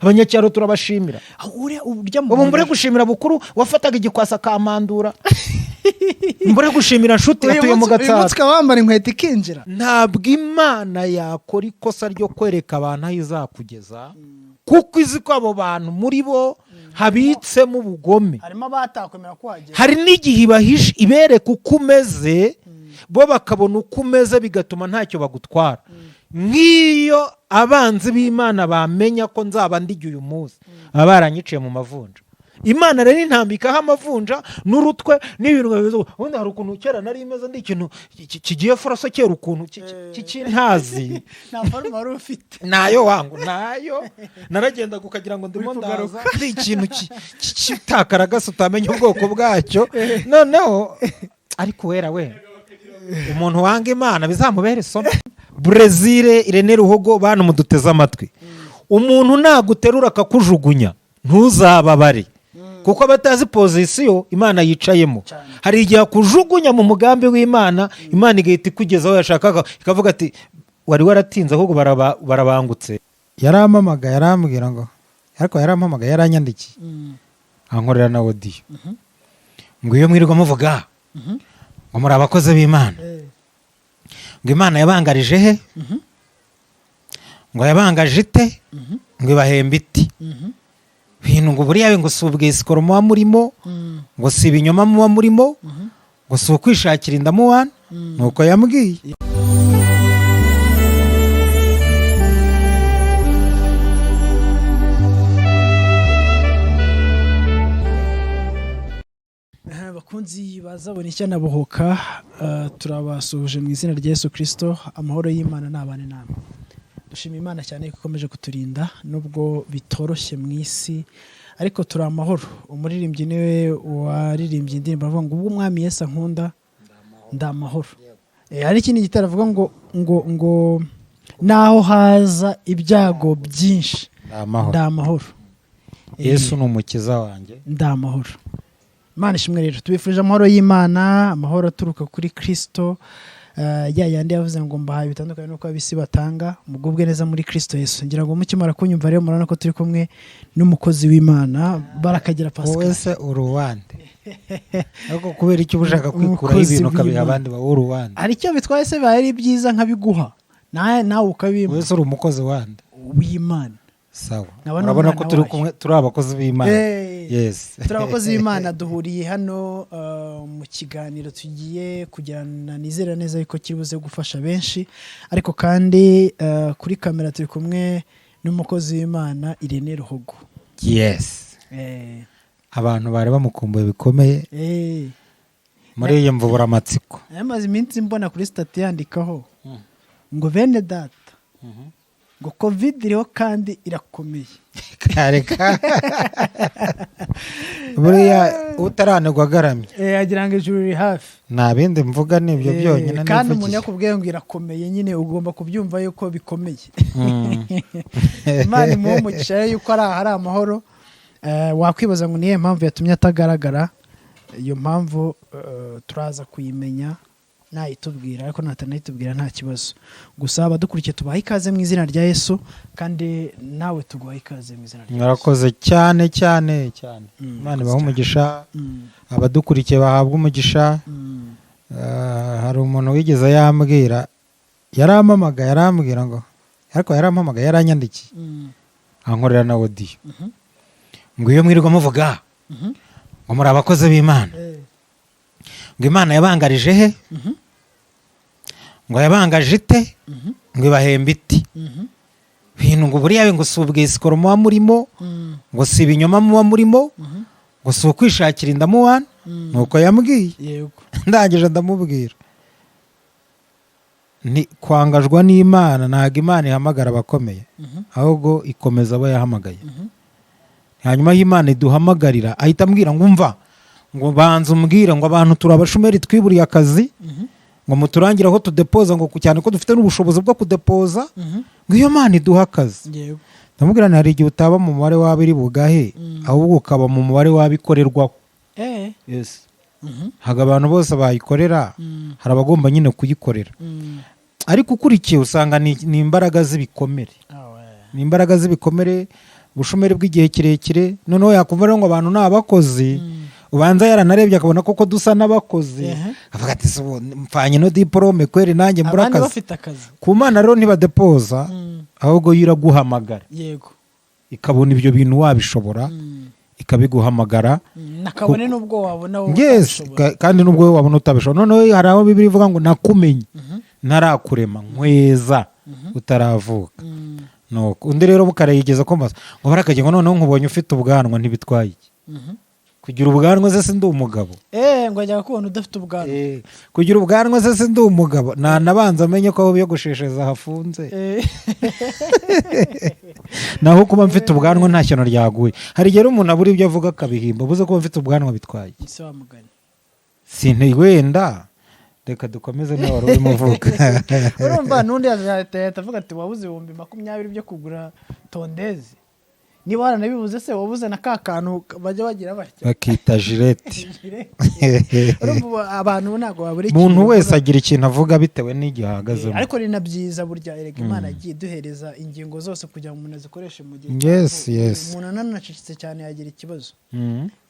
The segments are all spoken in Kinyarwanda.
abanyacyaro turabashimira ubu mbure gushimira bukuru wafataga igikwasa kamandura mbure gushimira nshuti atuye mu Gatsata uyu munsi wambara inkweto ikinjira. ntabwo Imana yakora ikosa ryo kwereka abantu aho izakugeza kuko izi ko abo bantu muri bo habitsemo ubugome, harimo abatakwemera kuhagera, hari n'igihe ibahisha ibereka uko umeze bo bakabona uko umeze bigatuma ntacyo bagutwara. nk'iyo abanzi b'Imana bamenya ko nzaba ndigiye uyu munsi baba baranyiciye mu mavunja. Imana rero intambikaho amavunja n'urutwe n'ibintu bivuze ubundi hari ukuntu kera nari imeze ndi ikintu kigiye furaso kera ukuntu cy'intazi nta forma wari ufite nayo wangu nayo naragenda kukagira ngo ndimo ndaza ndi ikintu kitakaraga utamenya ubwoko bwacyo. noneho ariko wera we umuntu wanga Imana bizamubera isomo. Brazil Irene Ruhogo bantu muduteze amatwi, umuntu naguterura akakujugunya ntuzababare kuko batazi pozisiyo Imana yicayemo. hari igihe akujugunya mu mugambi w'Imana, Imana igahita ikugeza aho yashakaga ikavuga ati wari waratinze ahubwo barabangutse. Yarampamaga yarambwira ngo ariko yarampamaga yaranyandikiye ankorera na audio ngo iyo mwirirwa muvuga ngo muri abakozi b'Imana ngo Imana yabangarije he ngo yabangaje ite ngo ibahembe iti bintu ngo buriya ngo subwe isikoro muba murimo ngo si ibinyoma muba murimo ngo si ukwishakira indamuwana nuko yambwiye. bakunzi bazabona icyo na Bohoka, turabasuhuje mu izina rya Yesu Kristo. amahoro y'Imana nabane namwe. dushima Imana cyane ko ikomeje kuturinda nubwo bitoroshye mu isi, ariko turi amahoro. umuririmbyi niwe waririmbye indirimbo avuga ngo ubwo Umwami Yesu ankunda ndamahoro. hari ikindi gitara avuga ngo naho haza ibyago byinshi ndamahoro. Yesu ni umukiza wanjye ndamahoro. Imana ishimwe. rero tubifurije amahoro y'Imana, amahoro aturuka kuri Kristo, yandi yavuze ngo mbahaye bitandukanye nuko abisi batanga, mugubwe neza muri Kristo Yesu. ngira ngo mukimara kunyumva rero murana ko turi kumwe n'umukozi w'Imana Barakagira Pascal. wese uruwande ariko kubera icyo ubushaka kwikuraho ibintu kabiha abandi ba uruwande, hari icyo bitwaye se bari byiza nkabiguha nawe ukabimpa. wese uri umukozi wande w'Imana. sawa, urabona ko turi kumwe turi abakozi b'Imana. Yes, turi abakozi b'Imana. duhuriye hano mu kiganiro tugiye kujyana, nizera neza yuko kibuze gufasha benshi, ariko kandi kuri kamera turi kumwe n'umukozi w'Imana Irene Ruhogo. Yes, abantu bari bamukumbuye bikomeye muri iyi mvubura amatsiko. Amaze iminsi mbona kuri stati yandikaho ngo bene data ngo covid iriho kandi irakomeye. Kareka buriya utaranirwa agaramye agira ngo ijuru riri hafi. nta bindi mvuga n'ibyo byonyine. kandi umuntu yakubwiye ngo irakomeye nyine ugomba kubyumva yuko bikomeye. Imana imuhe umugisha rero yuko hari amahoro. wakwibaza ngo niyo mpamvu yatumye atagaragara. iyo mpamvu turaza kuyimenya nayitubwira, ariko natanayitubwira nta kibazo. gusa abadukurikiye tubaha ikaze mu izina rya Yesu, kandi nawe tuguha ikaze mu izina rya Yesu. Mwarakoze cyane cyane cyane. Imana ibahe umugisha, abadukurikiye bahabwa umugisha. hari umuntu wigeze yambwira, yarampamaga yarambwira ngo ariko yarampamaga yaranyandikiye ankorera na audio ngo iyo mwirirwa muvuga ngo muri abakozi b'Imana ngo Imana yabangarije he ngo yabangaje ite ngo ibahembe iti bintu ngo buriya ngo subwe isikoro muba murimo ngo si ibinyoma muba murimo ngo si ukwishakira indamuwana nuko yambwiye. ndangije ndamubwira ni kwangajwa n'Imana, ntago Imana ihamagara abakomeye ahubwo ikomeza abo yahamagaye. hanyuma y'Imana iduhamagarira ahita ambwira ngo umva ngo banza umbwira ngo abantu turabashumeri twiburiye akazi ngo muturangire aho tudepoza ngo cyane ko dufite n'ubushobozi bwo kudepoza ngo iyo Mana iduha akazi. ndamubwira hari igihe utaba mu mubare w'abiri bugahe ahubwo ukaba mu mubare w'abikorerwaho. Yes, haga abantu bose bayikorera, hari abagomba nyine kuyikorera. ariko ukurikiye usanga ni imbaraga z'ibikomere, ni imbaraga z'ibikomere ubushomeri bw'igihe kirekire, noneho yakumva rero ngo abantu ni abakozi, ubanza yaranarebye akabona koko dusa n'abakozi, avuga ati mpfanye no diporome kweri nanjye mbura akazi. Ku Mana rero ntibadepoza, ahubwo yiraguhamagara, yego, ikabona ibyo bintu wabishobora, ikabiguhamagara, nakabone nubwo wabona wowe utabishobora, kandi nubwo wowe wabona utabishobora. Noneho hari aho Bibiliya ivuga ngo nakumenye ntarakurema nkweza utaravuka. Nuko undi rero bukarayigeza ko mbaza ngo barakagira ngo noneho nkubonye ufite ubwanwa ntibitwaye iki? Kugira ubwanwa se ndi umugabo? Ngo ajya kubona udafite ubwanwa. Kugira ubwanwa se ndi umugabo? Nabanza amenye ko aho biyogoshesheza hafunze. Naho kuba mfite ubwanwa nta shyano ryaguye. Hari igihe umuntu abura ibyo avuga akabihimba, buze kuba mfite ubwanwa bitwaye. Sinti wenda reka dukomeze nawe wari urimo uvuga. Urumva n'undi yazahita avuga ati wabuze 20,000 byo kugura tondezi. Niba waranabibuze se wabuze na ka kantu bajya bagira batya bakita jireti. Urumva abantu ntago babura ikintu, umuntu wese agira ikintu avuga bitewe n'igihe ahagazemo. Ariko ni nabyiza burya erega Imana agiye duhereza ingingo zose kugira ngo umuntu azikoreshe mu gihe. Yes. Umuntu ananacicitse cyane yagira ikibazo.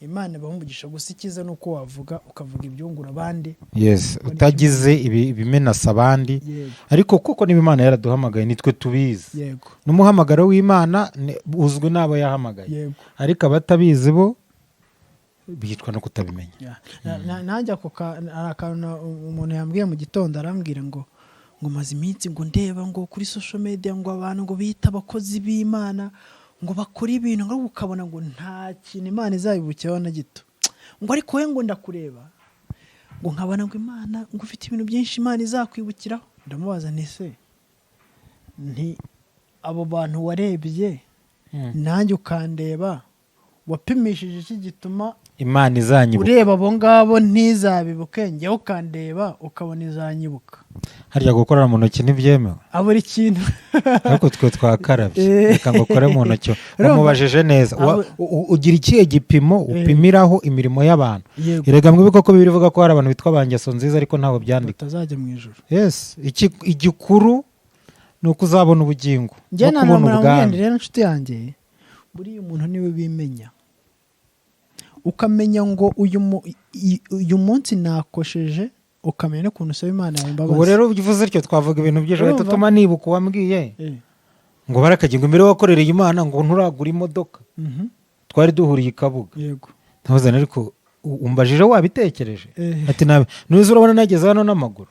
Imana bahumugisha gusa ikiza nuko wavuga ukavuga ibyungura abandi. Yes, utagize ibimenasa abandi. Ariko kuko niba Imana yaraduhamagaye nitwe tubizi. Yego. N'umuhamagaro w'Imana uzwi n'abo yahamagaye. Ariko abatabizi bo bicwa no kutabimenya. Nanjye ako akantu umuntu yambwiye mu gitondo arambwira ngo maze iminsi ngo ndeba ngo kuri social media ngo abantu ngo bita abakozi b'Imana ngo bakora ibintu ngo ukabona ngo nta kintu Imana izabibukeho na gito, ngo ariko we ngo ndakureba ngo nkabona ngo Imana ngo ufite ibintu byinshi Imana izakwibukiraho. Ndamubaza nti abo bantu warebye nanjye ukandeba wapimishije iki gituma Imana izanyibuka? Ureba abo ngabo ntizabibuke, njyewe ukandeba ukabona izanyibuka. Harya gukorera mu ntoki ntibyemewe? Abura ikintu. Ariko twe twakarabye, reka ngo ukore mu ntoki. Umubajije neza, ugira ikihe gipimo upimiraho imirimo y'abantu? Erega mwibuke ko Bibiliya ivuga ko hari abantu bitwa abangeso nziza ariko ntaho byandika. Utazajya mu ijuru. Yes, igikuru ni uko uzabona ubugingo no kubona ubwami. Rero nshuti yanjye, buriya umuntu niwe bimenya, ukamenya ngo uyu munsi nakosheje, ukamenya n'ukuntu usaba Imana yawe imbabazi. Ubu rero uvuze ityo twavuga ibintu by'ejo leta tuma nibuka wambwiye ngo barakagira imbere wakorereye Imana ngo nturagura imodoka, twari duhuriye ikabuga. Yego. Ntazana ariko umbajije wabitekereje? Ati nabe nuzi urabona nageze hano n'amaguru.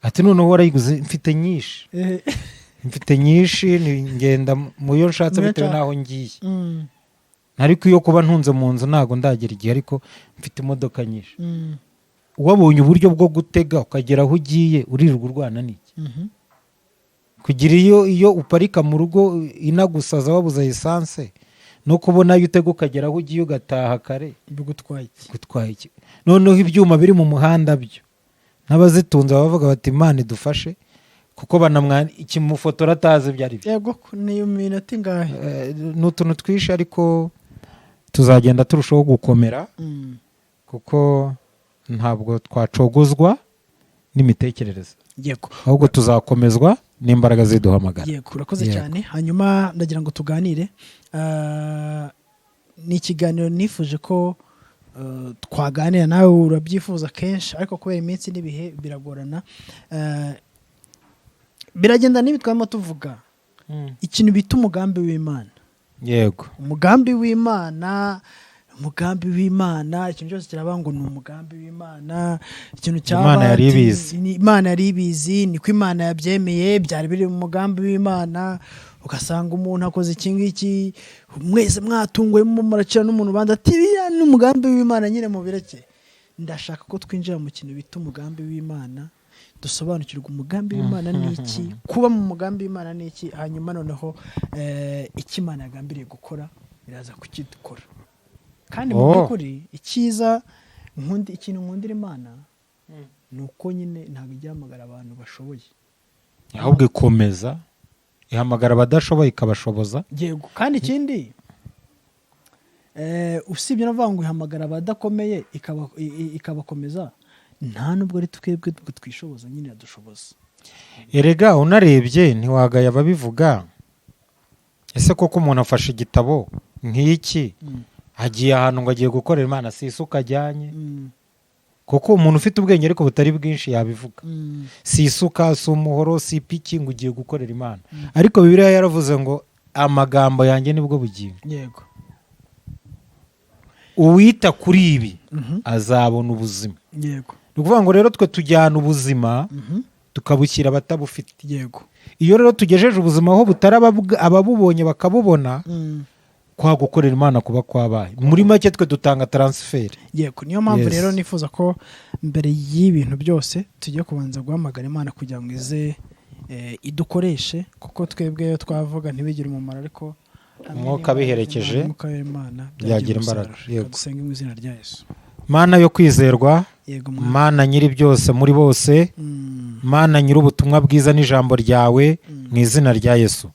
Ati none warayiguze mfite nyinshi. Mfite nyinshi ngenda mu yo nshatse bitewe naho ngiye. Ariko iyo kuba ntunze mu nzu ntago ndagera igihe, ariko mfite imodoka nyinshi. Wabonye uburyo bwo gutega ukagera aho ugiye urirwa urwana n'iki? Kugira iyo uparika mu rugo inagusaza wabuze essence, no kubona iyo utega ukagera aho ugiye ugataha kare gutwaye iki? Noneho ibyuma biri mu muhanda byo n'abazitunze bavuga bati Imana idufashe, kuko banamwana ikimufotora atazi byari byo. Yego, ni iminota ingahe? N'utuntu twishe, ariko tuzagenda turushaho gukomera, kuko ntabwo twacogozwa n'imitekerereze. Yego. Ahubwo tuzakomezwa n'imbaraga ziduhamagara. Yego, urakoze cyane. Hanyuma ndagira ngo tuganire. Ni ikiganiro nifuje ko twaganira, nawe urabyifuza kenshi, ariko kubera iminsi n'ibihe biragorana. Biragenda n'ibitwamo tuvuga ikintu bita umugambi w'Imana. Yego. Umugambi w'Imana, ikintu cyose kiraba ngo ni umugambi w'Imana, ikintu cyaba Imana yari ibizi, niko Imana yabyemeye, byari biri mu mugambi w'Imana. Ugasanga umuntu akoze iki ngiki, mwese mwatungwemo muracira n'umuntu bandi ati biriya ni umugambi w'Imana, nyine mu bireke. Ndashaka ko twinjira mu kintu bita umugambi w'Imana, dusobanukirwa umugambi w'Imana ni iki, kuba mu mugambi w'Imana ni iki, hanyuma noneho icyo Imana yagambiriye gukora biraza kukidukora. Kandi mu by'ukuri icyiza ikintu nkundira Imana ni uko nyine ntabwo igihamagara abantu bashoboye, ahubwo ikomeza ihamagara abadashoboye ikabashoboza. Yego. Kandi ikindi usibye no ngo ihamagara abadakomeye ikabakomeza, nta nubwo ari twebwe twishoboza, nyine yadushoboza. Erega unarebye ntiwagaya ababivuga, ese koko umuntu afashe igitabo nk'iki agiye ahantu ngo agiye gukorera Imana, si isuka ajyanye? Kuko umuntu ufite ubwenge ariko butari bwinshi yabivuga. Si isuka, si umuhoro, si ipiki ngo ugiye gukorera Imana. Ariko Bibiliya yaravuze ngo amagambo yanjye nibwo bugingo. Yego. Uwita kuri ibi azabona ubuzima. Yego. Ni ukuvuga ngo rero twe tujyana ubuzima tukabushyira abatabufite. Yego. Iyo rero tugejeje ubuzima aho butaraba ababubonye bakabubona, kwa gukorera Imana kuba kwabaye. Muri make twe dutanga transfer. Yego, niyo mpamvu rero nifuza ko mbere y'ibintu byose tujye kubanza guhamagara Imana kugira ngo ize idukoreshe, kuko twebwe yo twavuga ntibigire umumaro, ariko umwuka biherekeje umwuka w'Imana byagira imbaraga. Yego. Dusenga mu izina rya Yesu. Mana yo kwizerwa, Yego, Mana nyiri byose muri bose, Mana nyiri ubutumwa bwiza n'ijambo ryawe, mu izina rya Yesu.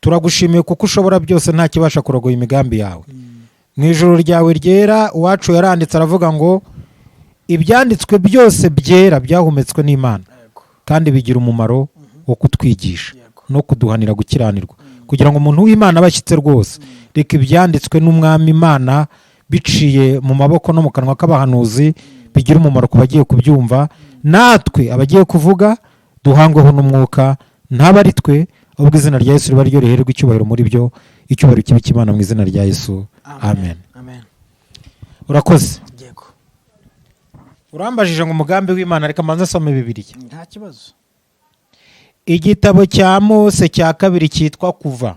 Turagushimiye kuko ushobora byose, nta kibasha kurogoya imigambi yawe. Mu ijuru ryawe ryera, uwacu yaranditse aravuga ngo ibyanditswe byose byera byahumetswe n'Imana, kandi bigira umumaro wo kutwigisha no kuduhanira gukiranirwa, kugira ngo umuntu w'Imana abashyitse rwose. Reka ibyanditswe n'Umwami Imana biciye mu maboko no mu kanwa k'abahanuzi bigira umumaro ku bagiye kubyumva, natwe abagiye kuvuga duhangweho n'umwuka, ntaba ari twe, ubwo izina rya Yesu riba ryoroherwa icyubahiro muri byo, icyubahiro kibe cy'Imana mu izina rya Yesu. Amen. Urakoze. Yego. Urambajije ngo umugambi w'Imana, reka manze asome Bibiliya. Nta kibazo. Igitabo cya Mose cya kabiri cyitwa Kuva.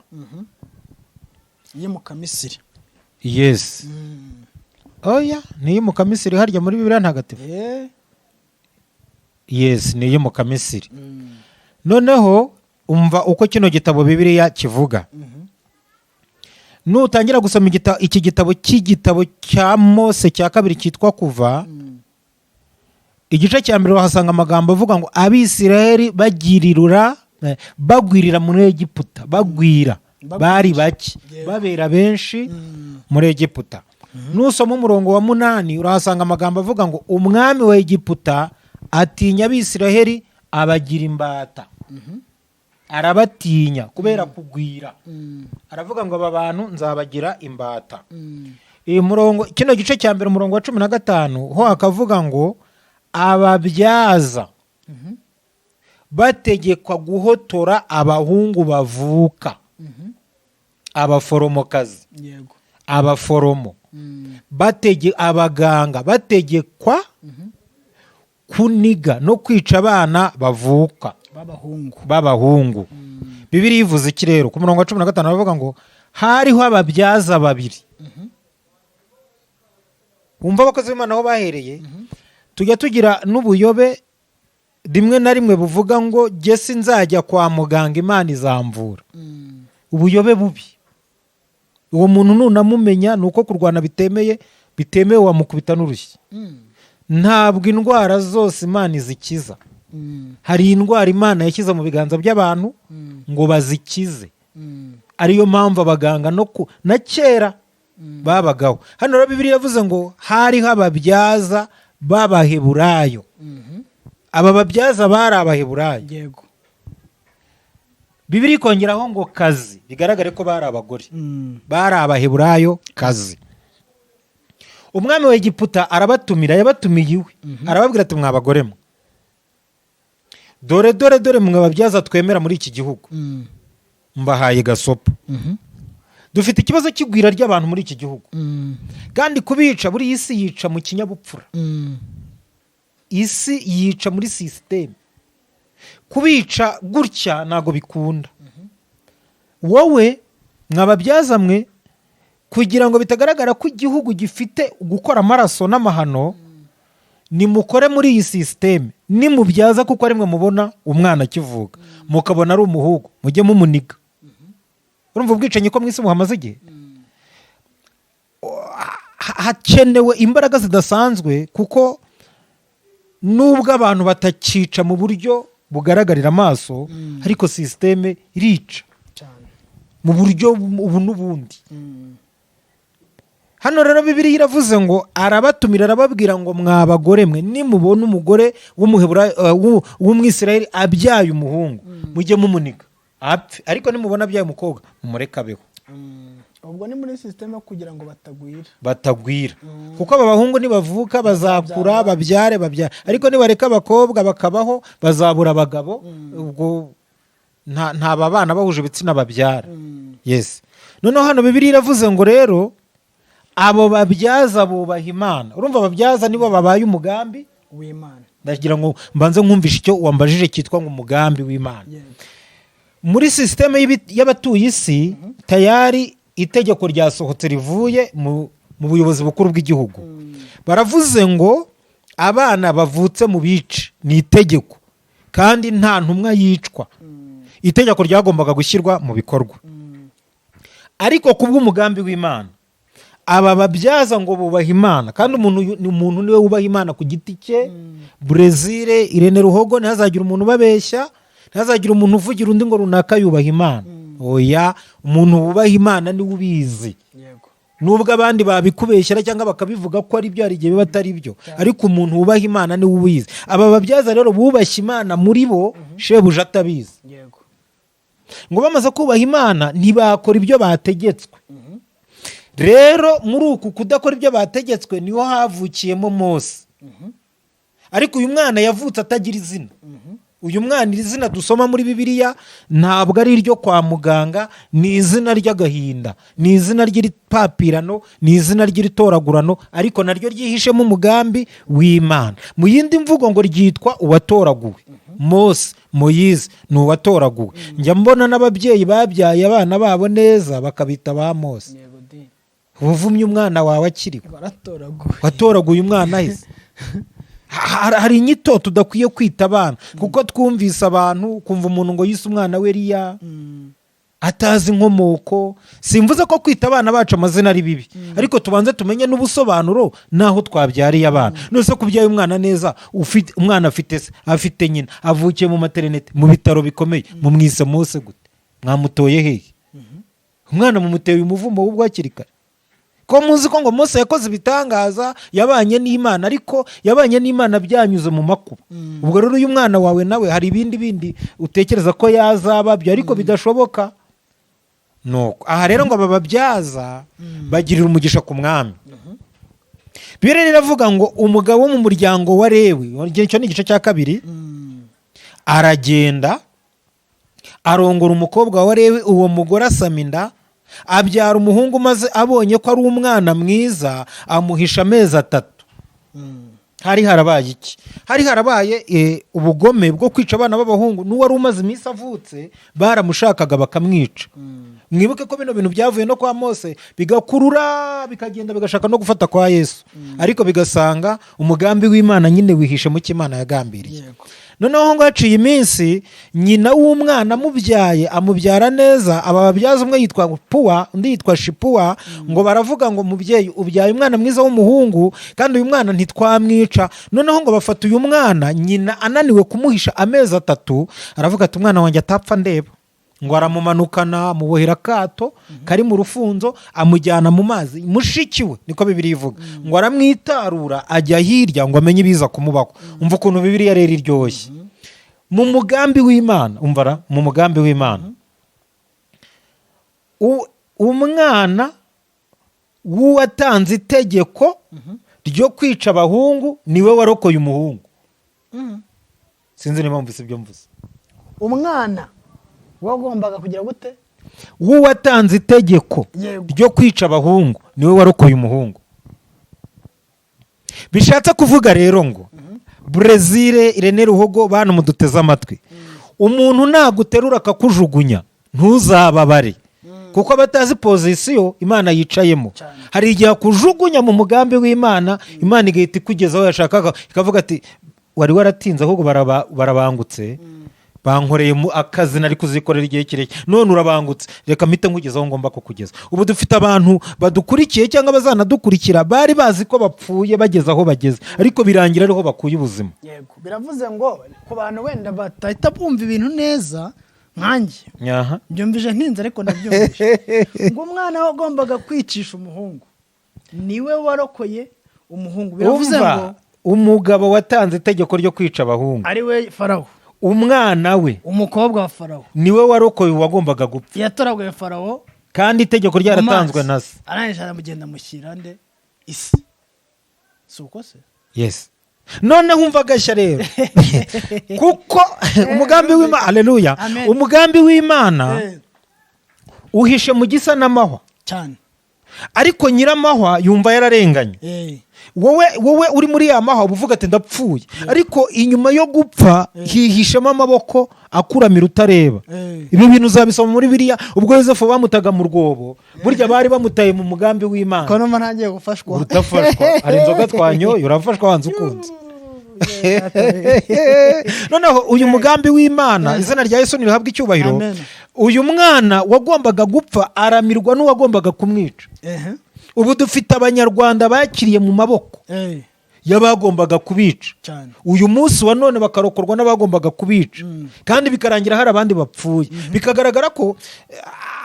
Yimuka Misiri. Yes. Oya, ni yimuka Misiri harya muri Bibiliya ntagatifu. Yes, ni yimuka Misiri. Noneho umva uko kino gitabo Bibiliya kivuga. Nutangira gusoma iki gitabo cya Mose cya kabiri cyitwa Kuva, igice cya mbere wahasanga amagambo avuga ngo Abisirayeli bagwirira muri Egiputa, bagwira, bari bake, babera benshi muri Egiputa. Nusoma umurongo wa 8 urahasanga amagambo avuga ngo umwami wa Egiputa atinya Abisirayeli abagira imbata. Arabatinya kubera kugwira. Aravuga ngo aba bantu nzabagira imbata. Kino gice cya mbere umurongo wa 15 ho akavuga ngo ababyaza bategekwa guhotora abahungu bavuka, abaforomokazi, abaforomo, abaganga bategekwa kuniga no kwica abana bavuka b'abahungu. Bibiliya ivuze iki rero? Ku murongo wa 15 bavuga ngo hariho ababyaza babiri. Umva abakozi b'Imana aho bahereye. Tujya tugira n'ubuyobe rimwe na rimwe buvuga ngo jye sinzajya kwa muganga Imana izamvura. Ubuyobe bubi. Uwo muntu nunamumenya nuko kurwana bitemewe wamukubita n'urushyi. Ntabwo indwara zose Imana izikiza. Hari indwara Imana yashyize mu biganza by'abantu ngo bazikize. Ariyo mpamvu abaganga na kera babagaho. Hano rero Bibiliya yavuze ngo hariho ababyaza b'Abaheburayo. Aba babyaza bari Abaheburayo. Yego. Bibiliya ikongeraho ngo kazi, bigaragare ko bari abagore. Bari Abaheburayo kazi. Umwami wa Egiputa arabatumira, yabatumiye iwe. Arababwira ati mwa bagore mwe, dore mwe babyaza twemera muri iki gihugu, mbahaye gasopo. Dufite ikibazo cy'igwira ry'abantu muri iki gihugu, kandi kubica buri isi yica mu kinyabupfura. Isi yica muri system. Kubica gutya nago bikunda. Wowe mwababyaza mwe, kugira ngo bitagaragara ko igihugu gifite gukora amaraso n'amahano, nimukore muri iyi system. Nimubyaza kuko ari mwe mubona umwana akivuka, mukabona ari umuhugu, mujye mumuniga. Urumva ubwicanyi ko mwisi muhamaze igihe. Hakenewe imbaraga zidasanzwe, kuko nubwo abantu batakica mu buryo bugaragarira amaso, ariko system irica mu buryo ubu n'ubundi. Hano rero Bibiliya iravuze ngo arabatumira, arababwira ngo mwabagore mwe, nimubona umugore w'Umwisirayeli abyaye umuhungu, mujye mumuniga. apfe, ariko nimubona byaye umukobwa mumureka abeho. ubwo ni muri system kugira ngo batagwira kuko aba bahungu nibavuka bazakura babyare, ariko nibareka abakobwa bakabaho bazabura abagabo, ubwo nta babana bahuje ibitsina babyara. Yes, noneho hano Bibiliya iravuze ngo rero abo babyaza bubaha Imana. Urumva ababyaza nibo babaye umugambi w'Imana. Ndagira ngo mbanze nkumvisha icyo wambajije cyitwa ngo umugambi w'Imana. Muri systeme y'abatuye isi tayari itegeko ryasohotse rivuye mu buyobozi bukuru bw'igihugu. Baravuze ngo abana bavutse mu bice ni itegeko kandi nta ntumwa yicwa. Itegeko ryagombaga gushyirwa mu bikorwa. Ariko kubw'umugambi w'Imana aba babyaza ngo bubaha Imana, kandi umuntu niwe wubaha Imana ku giti cye. Brazil Irene Ruhogo ntihazagira umuntu babeshya, ntihazagira umuntu uvugira undi ngo runaka yubaha Imana. Oya, umuntu wubaha Imana niwe ubizi. Nubwo abandi babikubeshyera cyangwa bakabivuga ko ari byo, ari igihe biba atari byo, ariko umuntu wubaha Imana niwe ubizi. Aba babyaza rero bubashye Imana muri bo shebuja atabizi. Ngo bamaze kubaha Imana ntibakora ibyo bategetswe. Rero muri uku kudakora ibyo bategetswe niho havukiyemo Mose. Ariko uyu mwana yavutse atagira izina. Uyu mwana izina dusoma muri Bibiliya ntabwo ari iryo kwa muganga, ni izina ry'agahinda, ni izina ry'iripapirano, ni izina ry'iritoragurano, ariko naryo ryihishemo umugambi w'Imana. Mu yindi mvugo ngo ryitwa uwatoraguwe. Mose, Moyize ni uwatoraguwe. Njya mbona n'ababyeyi babyaye abana babo neza bakabita ba Mose. Uvumye umwana wawe akiriho, watoraguye umwana ahise. Hari inyito tudakwiye kwita abana, kuko twumvise abantu kumva umuntu ngo yise umwana we Eliya atazi inkomoko. Simvuze ko kwita abana bacu amazina ari bibi, ariko tubanze tumenye n'ubusobanuro naho twabyariye abana. Nose kubyaye umwana neza, umwana afite nyina, avukiye mu maternity, mu bitaro bikomeye, mu mwise Mose gute? Mwamutoye hehe? Umwana mumuteye umuvumo w'ubwo hakiri kare. Ko muzi ko ngo Mose yakoze ibitangaza, yabanye n'Imana, ariko yabanye n'Imana byanyuze mu makuba. Ubwo rero uyu mwana wawe nawe hari ibindi utekereza ko yazaba byo, ariko bidashoboka. Nuko aha rero ngo aba babyaza bagirira umugisha ku mwami. Bibiliya iravuga ngo umugabo wo mu muryango wa Lewi, icyo ni igice cya 2, aragenda arongora umukobwa wa Lewi. Uwo mugore asama inda, abyara umuhungu, maze abonye ko ari umwana mwiza amuhisha amezi 3. Hari harabaye iki? Hari harabaye ubugome bwo kwica abana b'abahungu. N'uwari umaze iminsi avutse baramushakaga bakamwica. Mwibuke ko bino bintu byavuye no kwa Mose bigakurura bikagenda bigashaka no gufata kwa Yesu, ariko bigasanga umugambi w'Imana nyine wihishe mu cy'Imana yagambiriye. Noneho ngo haciye iminsi, nyina w'umwana amubyaye amubyara neza. Aba babyaza umwe yitwa Puwa, undi yitwa Shipuwa. Ngo baravuga ngo mubyeyi ubyaye umwana mwiza w'umuhungu, kandi uyu mwana ntitwamwica. Noneho ngo bafata uyu mwana, nyina ananiwe kumuhisha amezi 3, aravuga ati umwana wanjye atapfa ndeba. Ngo aramumanukana, mubohera akato kari mu rufunzo, amujyana mu mazi. Mushiki we, niko Bibiliya ivuga, ngo aramwitarura ajya hirya ngo amenye ibiza kumubaho. Umva ukuntu Bibiliya rero iryoshye. Mu mugambi w'Imana, umvara, mu mugambi w'Imana umwana w'uwatanze itegeko ryo kwica abahungu niwe warokoye umuhungu. Sinzi niba mvise ibyo mvuze. Umwana wagombaga kugira gute? W'uwatanze itegeko ryo kwica abahungu niwe warokoye umuhungu. Bishatse kuvuga rero ngo Brazil Irene Ruhogo, bana muduteze amatwi, umuntu naguterura akakujugunya ntuzababare, kuko abatazi pozisiyo Imana yicayemo. Hari igihe kujugunya mu mugambi w'Imana, Imana igahita ikugezaho yashakaga, ikavuga ati wari waratinze ahubwo barabangutse, bankoreye akazi nari kuzikorera igihe kirekire, none urabangutse, reka mpite nkugezaho ngomba kukugeza. Ubu dufite abantu badukurikiye cyangwa bazanadukurikira bari bazi ko bapfuye bageze aho bageze, ariko birangira ariho bakuye ubuzima. Yego, biravuze ngo ku bantu wenda batahita bumva ibintu neza nkanjye, byumvije ntinze ariko nabyumvije. Ngo umwana wagombaga kwicisha umuhungu niwe warokoye umuhungu. Biravuze ngo umugabo watanze itegeko ryo kwica abahungu ari we Farawo. umwana we umukobwa wa farawo niwe warokoye uwagombaga gupfa, yatoraguye farawo kandi itegeko ryaratanzwe na se. arangije aramugenda amushyira nde isi, si uko se? Yes. Noneho umva agashya rero kuko umugambi w'Imana, haleluya, umugambi w'Imana uhishe mu gisa n'amahwa cyane, ariko nyiramahwa yumva yararenganye. wowe uri muri ya mahwa uvuga ati ndapfuye, ariko inyuma yo gupfa hihishemo amaboko akuramira utareba. Ibi bintu uzabisoma muri Bibiliya, ubwo Yosefu bamutaga mu rwobo, burya bari bamutaye mu mugambi w'Imana. ko numa ntagiye gufashwa, utafashwa hari inzoga twanyoye urafashwa wanze ukunze. Noneho uyu mugambi w'Imana, izina rya Yesu nirihabwa icyubahiro. Uyu mwana wagombaga gupfa aramirwa n'uwagombaga kumwica. Ubu dufite abanyarwanda bakiriye mu maboko y'abagombaga kubica. Uyu munsi wa none bakarokorwa n'abagombaga kubica, kandi bikarangira hari abandi bapfuye. Bikagaragara ko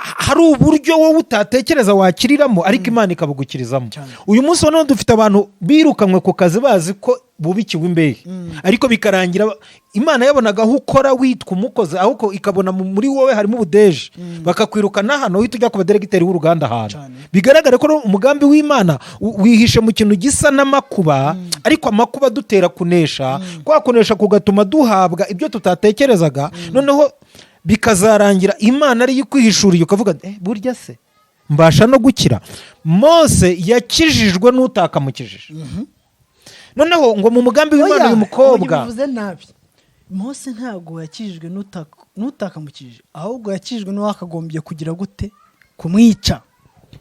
hari uburyo wowe utatekereza wakiriramo, ariko Imana ikabugukirizamo. Uyu munsi wa none dufite abantu birukanwe ku kazi bazi ko bubikiwe imbehe, ariko bikarangira Imana yabonaga aho ukora witwa umukozi, ahubwo ikabona muri wowe harimo ubudeje, bakakwirukana hano uhita ujya kuba diregiteri w'uruganda ahantu. Bigaragara ko umugambi w'Imana wihishe mu kintu gisa n'amakuba, ariko amakuba dutera kunesha, kwa kunesha kugatuma duhabwa ibyo tutatekerezaga. Noneho bikazarangira Imana ari yikwihishuriye, ukavuga burya se mbasha no gukira. Mose yakijijwe n'utakamukijije. Noneho ngo mu mugambi w'Imana uyu mukobwa bivuze nabi, Mose ntabwo yakijijwe n'utakamukijije, ahubwo yakijijwe n'uwakagombye kugira gute kumwica.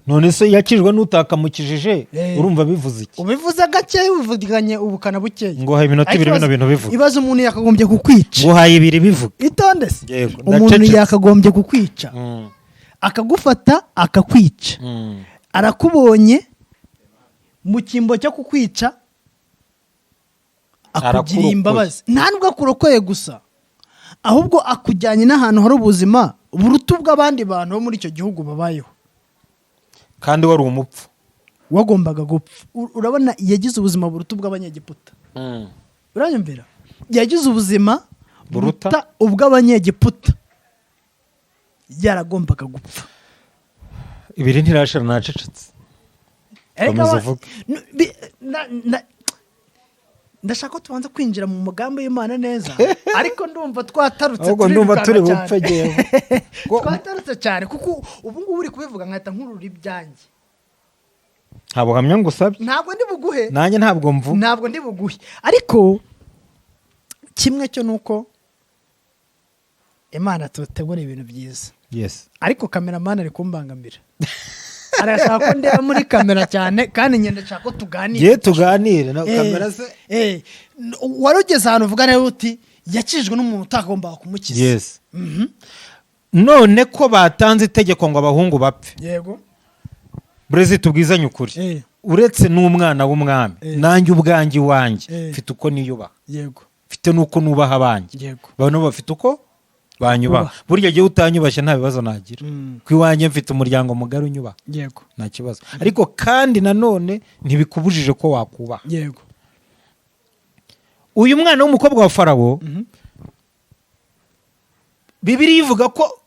None se yakijwe n'utakamukijije, urumva bivuze iki? Ubivuze gake, ubivuganye ubukana buke. Ngo haye iminota ibiri bino bintu bivuga. Ibaze umuntu yakagombye kukwica. Ngo haye ibiri bivuga. Itonde se. Umuntu yakagombye kukwica. Akagufata akakwica. Arakubonye mu kimbo cyo kukwica, akugira imbabazi. Nta nubwo akurokoye gusa, ahubwo akujyanye n'ahantu hari ubuzima buruta ubw'abandi bantu bo muri icyo gihugu babayeho. Kandi wari umupfu, wagombaga gupfa. Urabona yagize ubuzima buruta ubw'abanyegiputa. Uranyumvira? Yagize ubuzima buruta ubw'abanyegiputa, yaragombaga gupfa. Ibiri ntirashira nacecetse. Ndashaka ko tubanza kwinjira mu mugambi w'Imana neza, ariko ndumva twatarutse, turi bupfe jewe. Twatarutse cyane kuko ubu ngubu uri kubivuga nkahita nkurura ibyanjye. Ntabwo hamya ngo usabye. Ntabwo ndi buguhe. Nanjye ntabwo mvu. Ntabwo ndi buguhe. Ariko kimwe cyo nuko Imana tutegura ibintu byiza. Yes. Ariko cameraman ari kumbangamira. Arashaka ko ndeba muri kamera cyane, kandi ngenda nshaka ko tuganire. Tuganire na kamera se. Warugeze ahantu uvuga rero uti yakijwe n'umuntu utagomba kumukiza. Yes. None ko batanze itegeko ngo abahungu bapfe. Yego. Brezi tubwizanye ukuri. Uretse n'umwana w'umwami, nanjye ubwanjye wanjye mfite uko niyubaha. Yego. Mfite nuko nubaha abanjye. Yego. Bano bafite uko banyubaha. Burya gihe utanyubashye nta bibazo nagira. Kwiwanje mfite umuryango mugari unyubaha. Yego. Nta kibazo. Ariko kandi nanone ntibikubujije ko wakubaha. Yego. Uyu mwana w'umukobwa wa Farawo, Bibiliya ivuga ko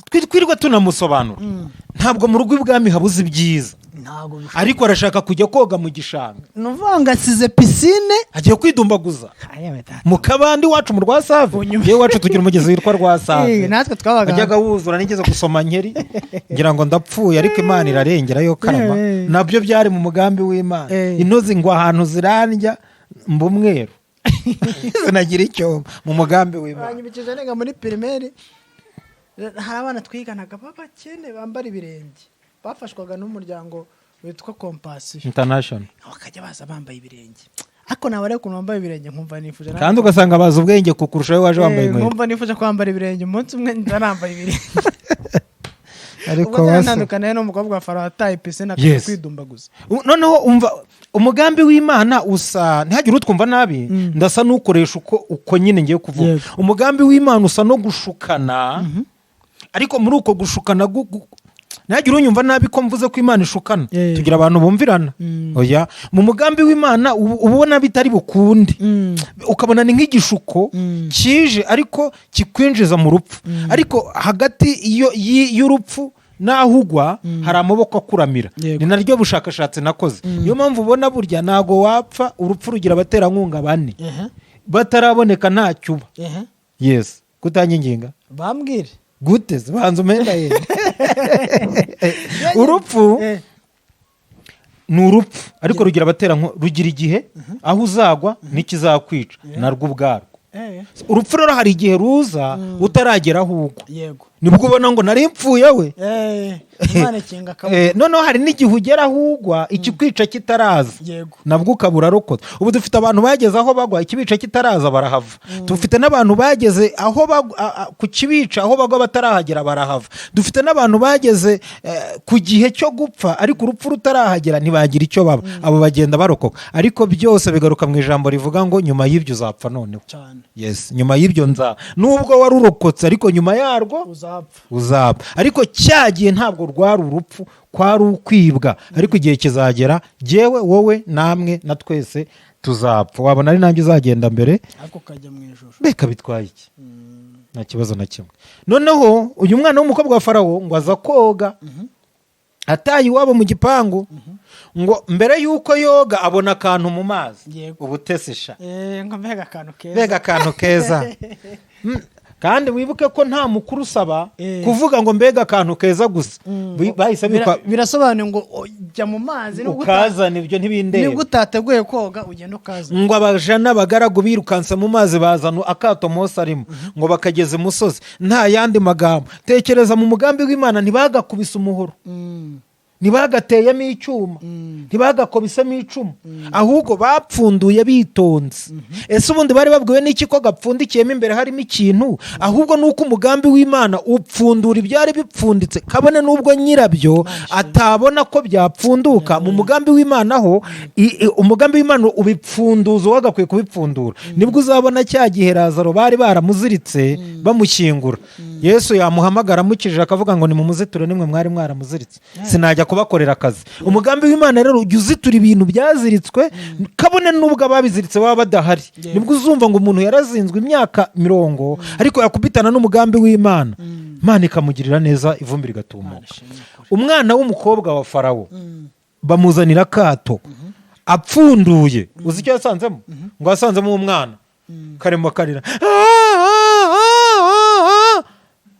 twirwa tunamusobanura. Ntabwo mu rugo ibwami habuze ibyiza. Ariko arashaka kujya koga mu gishanga. Nuvanga size piscine, agiye kwidumbaguza mu kabandi wacu mu Rwasave. Yewe wacu tugira umugezi witwa Rwasave. Natwe twabaga ajyaga wuzura nigeze gusoma nkeri ngira ngo ndapfuye, ariko Imana irarengera yo karama. Nabyo byari mu mugambi w'Imana. Intozi ngo ahantu zirandya mbumweru. Sinagira icyo mu mugambi w'Imana. Banyibikije nega muri primaire, hari abana twiganaga babakene bambara ibirenge, bafashwaga n'umuryango witwa Compassion International. Bakajya baza bambaye ibirenge. Ako nawe ariko bambaye ibirenge nkumva nifuje. Kandi ugasanga baza ubwenge kukurushaho waje wambaye inkweto. Nkumva nifuje kwambara ibirenge umunsi umwe ndarambaye ibirenge. Ariko wasandukana n'umukobwa wa Farawo ataye piscine akajya kwidumbaguza. Noneho umva umugambi w'Imana usa ntihagire utwumva nabi, ndasa n'ukoresha uko nyine ngiye kuvuga. Umugambi w'Imana usa no gushukana, ariko muri uko gushukana nagira unyumva nabi ko mvuze ko Imana ishukana tugira abantu bumvirana oya mu mugambi w'Imana ubona bitari bukunde ukabona ni nk'igishuko kije ariko kikwinjiza mu rupfu ariko hagati y'urupfu nahugwa hari amaboko akuramira ni naryo bushakashatsi nakoze niyo mpamvu ubona burya nago wapfa urupfu rugira abaterankunga bane bataraboneka nta cyuba yes kutanyiginga bambwire gute banza umenda yenda urupfu ni urupfu ariko rugira abaterankunga rugira igihe aho uzagwa n'ikizakwica narwo ubwarwo urupfu rero hari igihe ruza utaragera aho ugwa nibwo ubona ngo nari mpfuye we noneho hari n'igihe ugera aho ugwa ikikwica kitaraza nabwo ukabura rokotse ubu dufite abantu bageze aho bagwa ikibica kitaraza barahava dufite n'abantu bageze aho ku kibica aho bagwa batarahagera barahava dufite n'abantu bageze ku gihe cyo gupfa ariko urupfu rutarahagera ntibagira icyo baba abo bagenda barokoka ariko byose bigaruka mu ijambo rivuga ngo nyuma y'ibyo uzapfa noneho yes nyuma y'ibyo nubwo wari urokotse ariko nyuma yarwo uzapfa ariko cyagiye ntabwo rwari urupfu kwari ukwibwa ariko igihe kizagera jewe wowe namwe na twese tuzapfa wabona ari nanjye uzagenda mbere ariko kajya mu ijuru beka bitwaye iki nta kibazo na kimwe noneho uyu mwana w'umukobwa wa Farawo ngo aza koga ataye iwabo mu gipangu ngo mbere yuko yoga abona akantu mu mazi ubutesesha mbega akantu keza kandi wibuke ko nta mukuru usaba kuvuga ngo mbega akantu keza gusa bahise birasobanuye ngo jya mu mazi ukazana ibyo ntibindebe nibwo utateguye koga ugenda ukazana ngo abaja n'abagaragu birukanse mu mazi bazana akato Mose arimo ngo bakageze imusozi nta yandi magambo tekereza mu mugambi w'Imana ntibagakubise umuhoro ntibagateyemo icyuma ntibagakobisemo icumu ahubwo bapfunduye bitonze ese ubundi bari babwiwe n'iki ko gapfundikiyemo imbere harimo ikintu ahubwo nuko umugambi w'Imana upfundura ibyari bipfunditse kabone n'ubwo nyirabyo atabona ko byapfunduka mu mugambi w'Imana ho umugambi w'Imana ubipfunduza wagakwiye kubipfundura nibwo uzabona cya gihe Lazaro bari baramuziritse bamushyingura Yesu yamuhamagara amukijije akavuga ngo nimumuziture nimwe mwari mwaramuziritse sinajya kubakorera akazi umugambi w'Imana rero ujya uzitura ibintu byaziritswe kabone n'ubwo ababiziritse baba badahari nibwo uzumva ngo umuntu yarazinzwe imyaka 100 ariko yakubitana n'umugambi w'Imana Imana ikamugirira neza ivumbi rigatumuka umwana w'umukobwa wa Farawo bamuzanira akato apfunduye uzi icyo yasanzemo ngo yasanzemo umwana karimo karira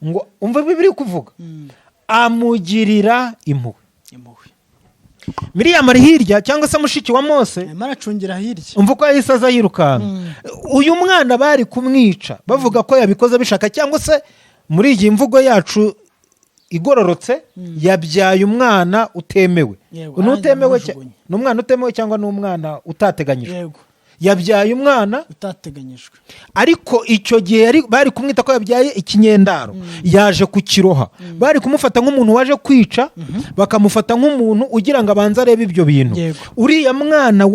ngo umva bibiri kuvuga amugirira impuhwe Miriam ari hirya cyangwa se mushiki wa Mose maracungira hirya umva ko yahise aza yirukanka uyu mwana bari kumwica bavuga ko yabikoze bishaka cyangwa se muri iyi mvugo yacu igororotse yabyaye umwana utemewe n'umwana utemewe cyangwa n'umwana utateganyijwe yabyaye umwana utateganyijwe ariko icyo gihe bari kumwita ko yabyaye ikinyendaro yaje kukiroha bari kumufata nk'umuntu waje kwica bakamufata nk'umuntu ugira ngo abanze arebe ibyo bintu uriya mwana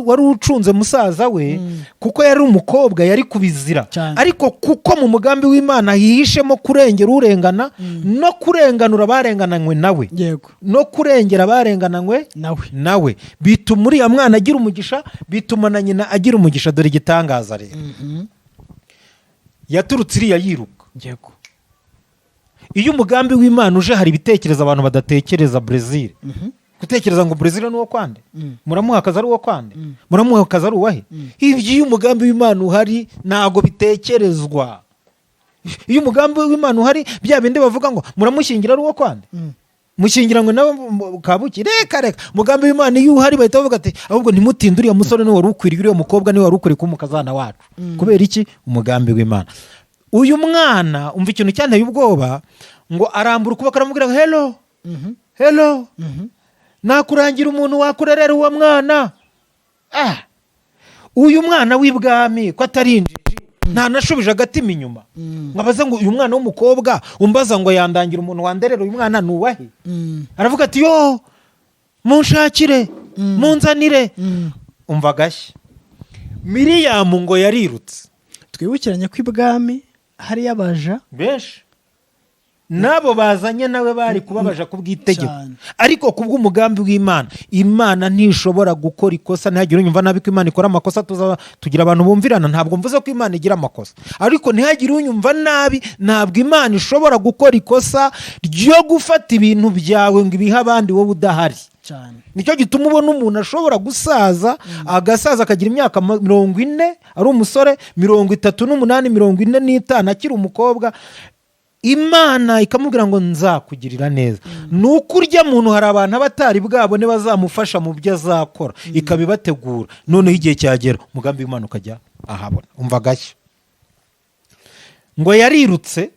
wari ucunze musaza we kuko yari umukobwa yari kubizira ariko kuko mu mugambi w'Imana hihishemo kurengera urengana no kurenganura abarengananywe nawe no kurengera abarengananywe nawe bituma uriya mwana agira umugisha bituma na nyina agira umugisha dore igitangaza rero yaturutse iriya yiruka iyo umugambi w'Imana uje hari ibitekerezo abantu badatekereza Brazil gutekereza ngo Brazil ni uwo kwande muramuha akazi ari uwo kwande muramuha akazi ari uwahe iyo umugambi w'Imana uhari ntago bitekerezwa iyo umugambi w'Imana uhari bya bindi bavuga ngo muramushingira ari uwo kwande mushyingiranywe nawe kabuki reka mugambi w'Imana iyo uhari bahita bavuga ati ahubwo ntimutinde uriya musore ni wari ukwiriye uriya mukobwa ni wari ukwiriye kumukazana wacu kubera iki umugambi w'Imana uyu mwana umva ikintu cyanteye ubwoba ngo arambura ukuboko aramubwira hello nakurangira umuntu wakurerera uwo mwana uyu mwana w'ibwami ko atarinjije ntanashubije agatima inyuma ngabaze ngo uyu mwana w'umukobwa umbaza ngo yandangira umuntu wanderera uyu mwana nuwahe aravuga ati yo munshakire munzanire umva gashya Miriam ngo yarirutse twibukiranye ko ibwami hari yabaja benshi nabo bazanye nawe bari kubabaja kubw'itegeko, ariko kubw'umugambi w'Imana. Imana ntishobora gukora ikosa. Ntihagire unyumva nabi ko Imana ikora amakosa tugira abantu bumvirana. Ntabwo mvuze ko Imana igira amakosa, ariko ntihagire unyumva nabi. Ntabwo Imana ishobora gukora ikosa ryo gufata ibintu byawe ngo ibihe abandi wowe udahari. Nicyo gituma ubona umuntu ashobora gusaza, agasaza akagira imyaka 40 ari umusore, 38, 45 akiri umukobwa, Imana ikamubwira ngo nzakugirira neza. Nuko urya muntu hari abantu abatari bwabone bazamufasha mu byo azakora, ikabibategura. Noneho igihe cyagera umugambi w'Imana ukajya ahabona. Umva gashya ngo yarirutse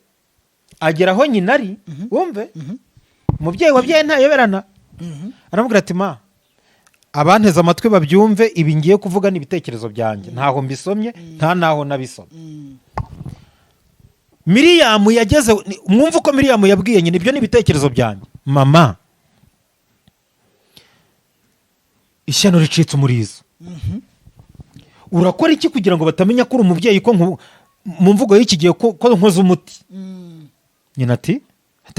agera aho nyina ari. Wumve umubyeyi wabyaye ntayoberana. Aramubwira ati ma, abanteze amatwi babyumve, ibi ngiye kuvuga n'ibitekerezo byanjye, ntaho mbisomye nta naho nabisomye. Miriyamu yageze, mwumva uko Miriyamu yabwiye nyine, ibyo n'ibitekerezo byanjye. Mama, ishyano ricitse umurizo. Urakora iki kugira ngo batamenya ko uri umubyeyi, ko mu mvugo y'iki gihe ko nkoze umuti? Nyina ati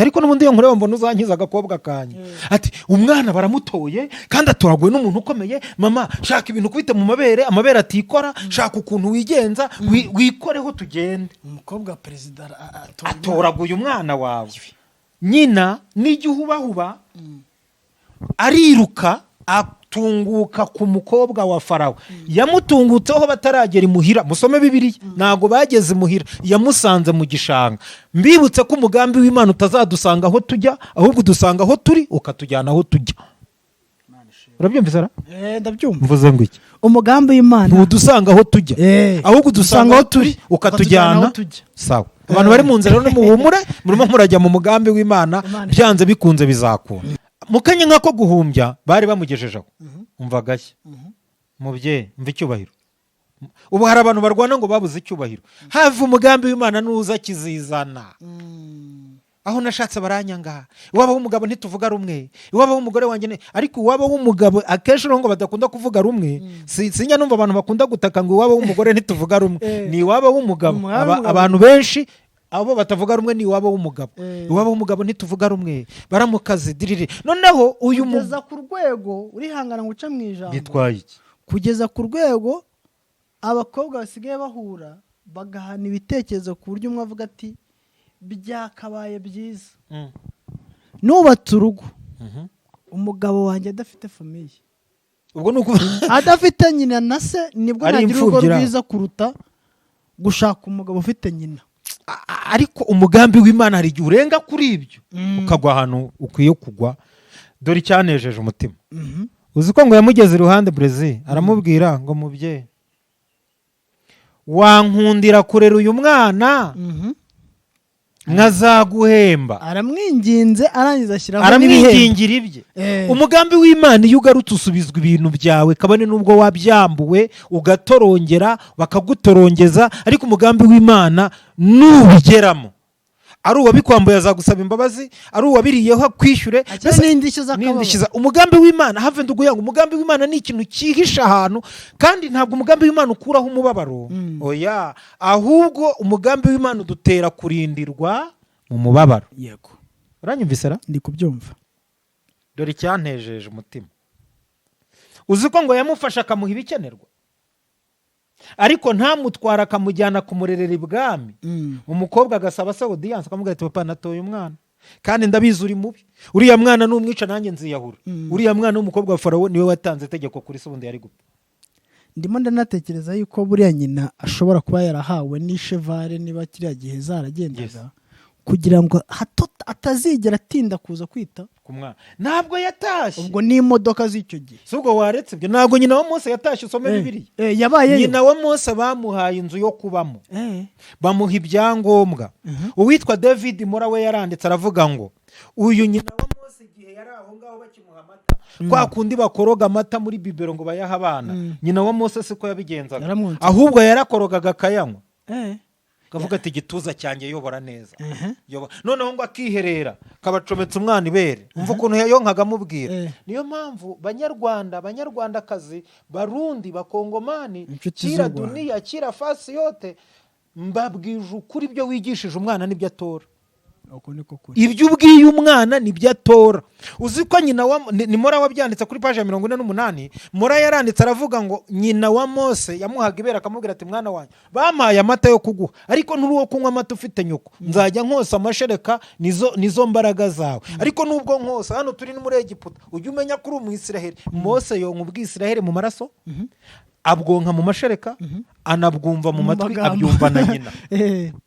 ariko n'ubundi iyo nkureba mbona uzankiza agakobwa kanya. Ati umwana baramutoye kandi atoraguwe n'umuntu ukomeye. Mama, shaka ibintu kubite mu mabere, amabere atikora. Shaka ukuntu wigenza, wikoreho tugende. Umukobwa perezida atoraguye umwana wawe. Nyina n'igihubahuba ariruka atunguka ku mukobwa wa Farawo. Yamutungutseho bataragera imuhira. Musome Bibiliya. Ntago bageze imuhira, yamusanze mu gishanga. Mbibutse ko umugambi w'Imana utazadusanga aho tujya, ahubwo dusanga aho turi ukatujyana aho tujya. Urabyumvise? Ndabyumva. Mvuze ngo iki? Umugambi w'Imana ntudusanga aho tujya, ahubwo dusanga aho turi ukatujyana. Sawa. Abantu bari mu nzira rero muhumure, murimo murajya mu mugambi w'Imana, byanze bikunze bizakunda. Mukanya nkako guhumbya bari bamugejejeho. Umva gashya mubyeyi, mva icyubahiro. Ubu hari abantu barwana ngo babuze icyubahiro. Have umugambi w'Imana nuza kizizana. Aho nashatse baranyanga. Iwabo w'umugabo ntituvuga rumwe, iwabo w'umugore wanjye ariko iwabo w'umugabo akenshi ngo badakunda kuvuga rumwe. Sinya numva abantu bakunda gutaka ngo iwabo w'umugore ntituvuga rumwe. Ni iwabo w'umugabo. Abantu benshi abo batavuga rumwe ni iwabo w'umugabo. Iwabo w'umugabo ntituvuga rumwe, baramukaze dirire. Noneho uyu kugeza ku rwego urihangana guca mu ijambo. Bitwaye iki? Kugeza ku rwego abakobwa basigaye bahura bagahana ibitekerezo ku buryo umwe avuga ati byakabaye byiza nubatse urugo, umugabo wanjye adafite famiye, ubwo nuko adafite nyina na se, nibwo nagira urugo rwiza kuruta gushaka umugabo ufite nyina. Ariko umugambi w'Imana hari igihe urenga kuri ibyo ukagwa ahantu ukwiye kugwa. Dore icyanejeje umutima. Uzi ko ngo yamugeze iruhande Brezil, aramubwira ngo mubyeyi, wankundira kurera uyu mwana nkazaguhemba. Aramwinginze arangiza ashyiraho aramwingingira ibye. Umugambi w'Imana iyo ugarutse usubizwa ibintu byawe, kabone nubwo wabyambuwe ugatorongera bakagutorongeza, ariko umugambi w'Imana nubigeramo, ari uwabikwambuye azagusaba imbabazi, ari uwabiriyeho akwishyure n'indishyi. Umugambi w'Imana have nduguyanga, umugambi w'Imana ni ikintu cyihisha ahantu, kandi ntabwo umugambi w'Imana ukuraho umubabaro. Oya, ahubwo umugambi w'Imana udutera kurindirwa mu mubabaro. Yego, uranyumvise ra? Ndi kubyumva. Dore icyantejeje umutima. Uzi ko ngo yamufasha akamuha ibikenerwa, ariko ntamutwara akamujyana kumurerera ibwami. Umukobwa agasaba se audience, akamubwira ati papa natoye umwana kandi ndabizi uri mubi, uriya mwana numwica nanjye nziyahura. Uriya mwana w'umukobwa wa Farawo niwe watanze itegeko kuri se, ubundi yari gupfa. Ndimo ndanatekereza yuko buriya nyina ashobora kuba yarahawe n'ishevare niba kiriya gihe zaragendaga, kugira ngo atazigera atinda kuza kwita ku mwana. Ntabwo yatashye, ubwo ni imodoka z'icyo gihe. Subwo waretse ibyo, ntabwo nyina wa Mose yatashye. Usome Bibiliya. Yabaye nyina wa Mose bamuhaye inzu yo kubamo, bamuha ibyangombwa. Uwitwa David Mora we yaranditse aravuga ngo uyu nyina wa Mose igihe yari aho ngaho bakimuha amata, kwa kundi bakoroga amata muri bibero ngo bayaha abana, nyina wa Mose siko yabigenzaga, ahubwo yarakorogaga akayanywa. Kavuga ati igituza cyanjye yobora neza. Noneho ngo akiherera kabacometse umwana ibere. Umva ukuntu yonkaga amubwira. Niyo mpamvu banyarwandakazi, barundi, bakongomani, kira duniya, kira fasi yote, mbabwije ukuri ibyo wigishije umwana nibyo atora. uko niko kuri ibyo ubwiye umwana nibyo atora. Uzi ko nyina ni Mora wabyanditse kuri page ya 48. Mora yaranditse aravuga ngo nyina wa Mose yamuhaga ibera akamubwira ati mwana wanjye bampaye amata yo kuguha ariko nturi wo kunywa amata ufite nyoko, nzajya nkosa amashereka nizo mbaraga zawe, ariko nubwo nkosa hano turi ni muri Egiputa ujye umenya kuri Umwisiraheli. Mose yonka ubwisiraheli mu maraso, abwonka mu mashereka, anabwumva mu matwi, abyumva na nyina.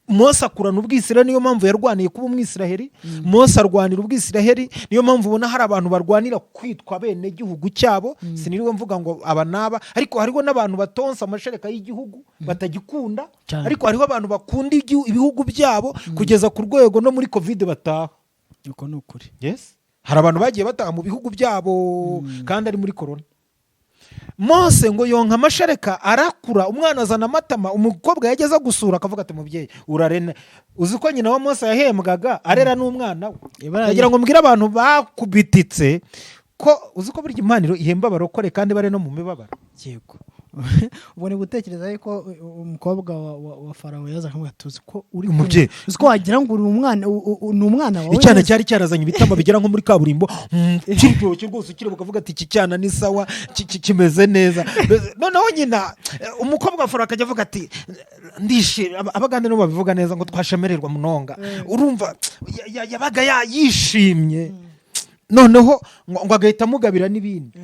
Mose akurana ubwisiraheli, niyo mpamvu yarwaniye kuba Umwisiraheli. Mose arwanira ubwisiraheli, niyo mpamvu ubona hari abantu barwanira kwitwa bene gihugu cyabo. Siniriwe mvuga ngo aba naba, ariko hariho n'abantu batonsa amashereka y'igihugu batagikunda, ariko hariho abantu bakunda ibihugu byabo kugeza ku rwego no muri covid bataha. uko ni ukuri. Yes, hari abantu bagiye bataha mu bihugu byabo kandi ari muri corona. Mose ngo yonka amashereka arakura, umwana azana amatama, umukobwa yageza gusura akavuga ati mubyeyi urarene. Uzi ko nyina wa Mose yahembwaga arera n'umwana we. Yagira ngo mbwire abantu bakubititse ko uzi ko burya Imana ihemba abarokore kandi bare no mu mibabaro. Yego. Ubone gutekereza yuko umukobwa wa Farawo yaza akamwatuza ko uri umubyeyi, uzi ko wagira ngo uri umwana, ni umwana wawe. Icyana cyari cyarazanye ibitama bigera nko muri kaburimbo kiryoshye rwose, ukireba ukavuga ati iki cyana ni sawa, kimeze neza. Noneho nyina umukobwa wa Farawo akajya avuga ati ndishimye, abagande no babivuga neza ngo twashemererwa munonga. Urumva yabaga yishimye. Noneho ngo agahita amugabira n'ibindi,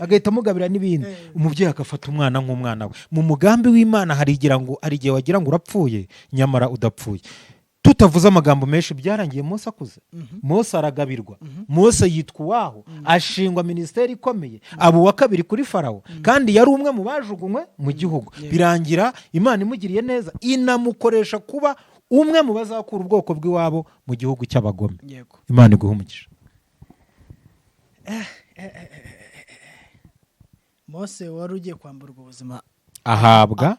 umubyeyi agafata umwana nk'umwana we. Mu mugambi w'Imana hari igihe wagira ngo urapfuye nyamara udapfuye. Tutavuze amagambo menshi, byarangiye Mose akuze. Mose aragabirwa, Mose yitwa uwaho, ashingwa minisiteri ikomeye, abo wa kabiri kuri Farawo, kandi yari umwe mu bajugunywe mu gihugu. Birangira Imana imugiriye neza, inamukoresha kuba umwe mu bazakura ubwoko bw'iwabo mu gihugu cy'abagome. Imana iguhe umugisha. Mose wari ugiye kwamburwa ubuzima ahabwa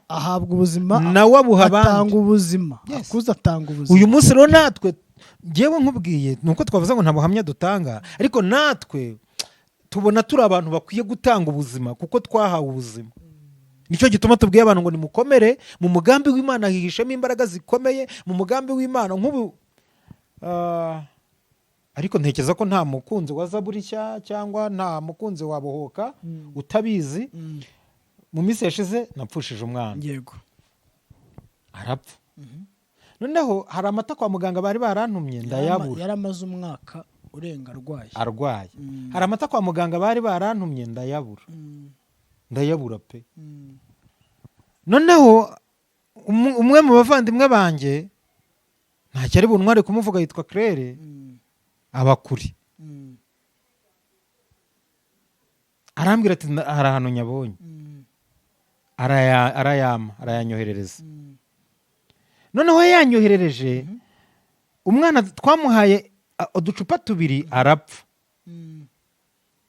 ubuzima, nawe abuha abandi, atanga ubuzima. Akuze atanga ubuzima. Uyu munsi rero natwe ngewe nkubwiye nuko twavuze ngo nta buhamya dutanga, ariko natwe tubona turi abantu bakwiye gutanga ubuzima kuko twahawe ubuzima. Nicyo gituma tubwiye abantu ngo nimukomere mu mugambi w'Imana, hihishemo imbaraga zikomeye mu mugambi w'Imana. Nk'ubu ariko ntekereza ko nta mukunzi wa Zaburi nshya cyangwa nta mukunzi wa Bohoka utabizi. Mu minsi yashize napfushije umwana. Yego. Arapfa. Noneho hari amata kwa muganga bari barantumye ndayabura. Yaramaze umwaka urenga arwaye. Hari amata kwa muganga bari barantumye ndayabura pe. Noneho umwe mu bavandimwe banjye ntacyo ari buntware kumuvuga, yitwa Claire, abakuri. Arambwira ati hari ahantu nyabonye, arayanyoherereza. Noneho yanyoherereje umwana, twamuhaye uducupa 2 arapfa.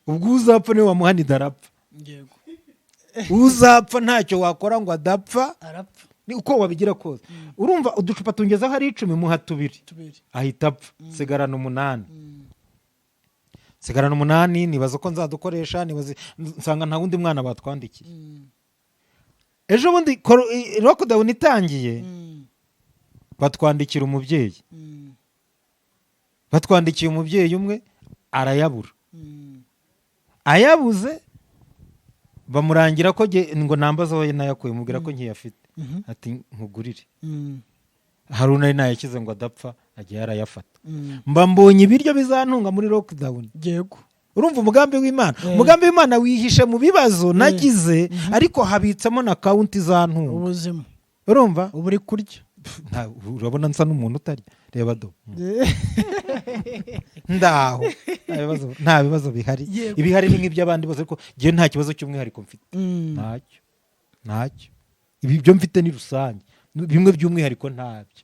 Ubwo uzapfa niwe wamuhanida arapfa. Uzapfa ntacyo wakora ngo adapfa, ni uko wabigira kose. Urumva uducupa tungezaho ari 10 muha 2 ahita apfa, sigarana 8. Sigarana 8, nibaza ko nzadukoresha, nsanga nta wundi mwana batwandikiye. Ejo bundi lockdown itangiye, batwandikira umubyeyi. Batwandikiye umubyeyi umwe arayabura. Ayabuze bamurangira ko ngo nambaza we nayakuye, mubwira ko nkiyafite. Ati nkugurire. Haruna ari nayakize ngo adapfa, agiye yarayafata. Mba mbonye ibiryo bizantunga muri lockdown. Yego. Urumva umugambi w'Imana. Umugambi w'Imana wihishe mu bibazo nagize, ariko habitsemo na account zantunga ubuzima. Urumva uburi kurya. Urabona nsa n'umuntu utarya, reba do. Ndaho nta bibazo bihari. Ibihari ni nk'iby'abandi bose, ariko ngiye nta kibazo cy'umwihariko mfite. Ntacyo. Ibyo mfite ni rusange, bimwe by'umwihariko ntabyo.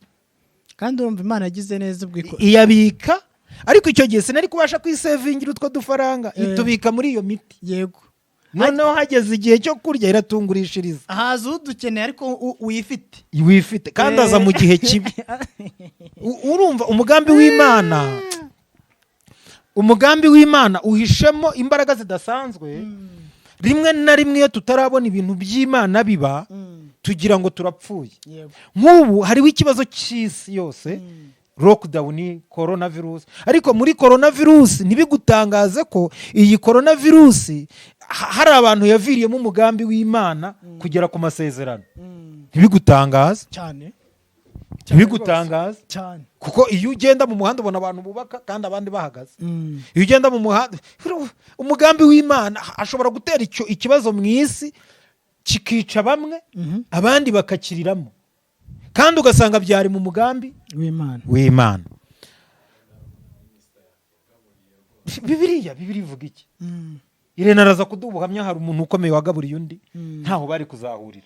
Kandi urumva Imana yagize neza ubwiko iyabika, ariko icyo gihe sinari kubasha kwisevingira utwo dufaranga, itubika muri iyo miti. Yego. Noneho hageze igihe cyo kurya iratungurishiriza. Haza udukeneye ariko wifite kandi aza mu gihe kibi. Urumva umugambi w'Imana uhishemo imbaraga zidasanzwe. Rimwe na rimwe iyo tutarabona ibintu by'Imana biba, tugira ngo turapfuye. Nk'ubu hariho ikibazo cy'isi yose lockdown, coronavirus. Ariko muri coronavirus ntibigutangaze ko iyi coronavirus hari abantu yaviriyemo umugambi w'Imana kugera ku masezerano. Ntibigutangaze cyane ntibigutangaze cyane, kuko iyo ugenda mu muhanda ubona abantu bubaka kandi abandi bahagaze. Iyo ugenda mu muhanda, umugambi w'Imana ashobora gutera ikibazo mu isi kikica bamwe, abandi bakakiriramo, kandi ugasanga byari mu mugambi w'Imana. Bibiliya ivuga iki? Irene araza kuduha ubuhamya, hari umuntu ukomeye wagaburiye undi, ntaho bari kuzahurira.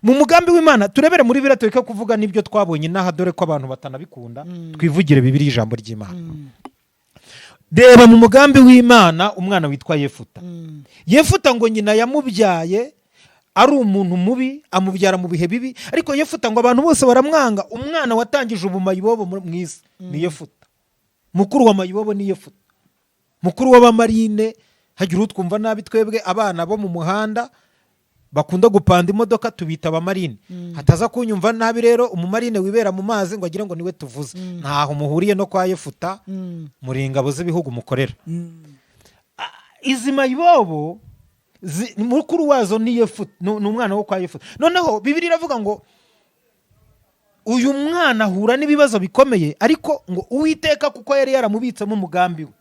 Mu mugambi w'Imana turebere muri Bibiliya, tureke kuvuga n'ibyo twabonye n'aha, dore ko abantu batanabikunda, twivugire Bibiliya, ijambo ry'Imana. Reba mu mugambi w'Imana umwana witwa Yefuta. Yefuta ngo nyina yamubyaye ari umuntu mubi, amubyara mu bihe bibi, ariko Yefuta ngo abantu bose baramwanga. Umwana watangije ubumayibobo mu isi ni Yefuta. Mukuru wa mayibobo ni Yefuta. Mukuru w'abamarine, hagira utwumva nabi twebwe abana bo mu muhanda bakunda gupanda imodoka tubita abamarine. Hataza kunyumva nabi rero, umumarine wibera mu mazi ngo agire ngo niwe tuvuze. Ntaho muhuriye no kwa Yefuta, muri ingabo z'ibihugu mukorera. Izi mayibobo mukuru wazo ni Yefuta, ni umwana wo kwa Yefuta. Noneho Bibiliya iravuga ngo uyu mwana ahura n'ibibazo bikomeye, ariko ngo Uwiteka kuko yari yaramubitsemo umugambi we,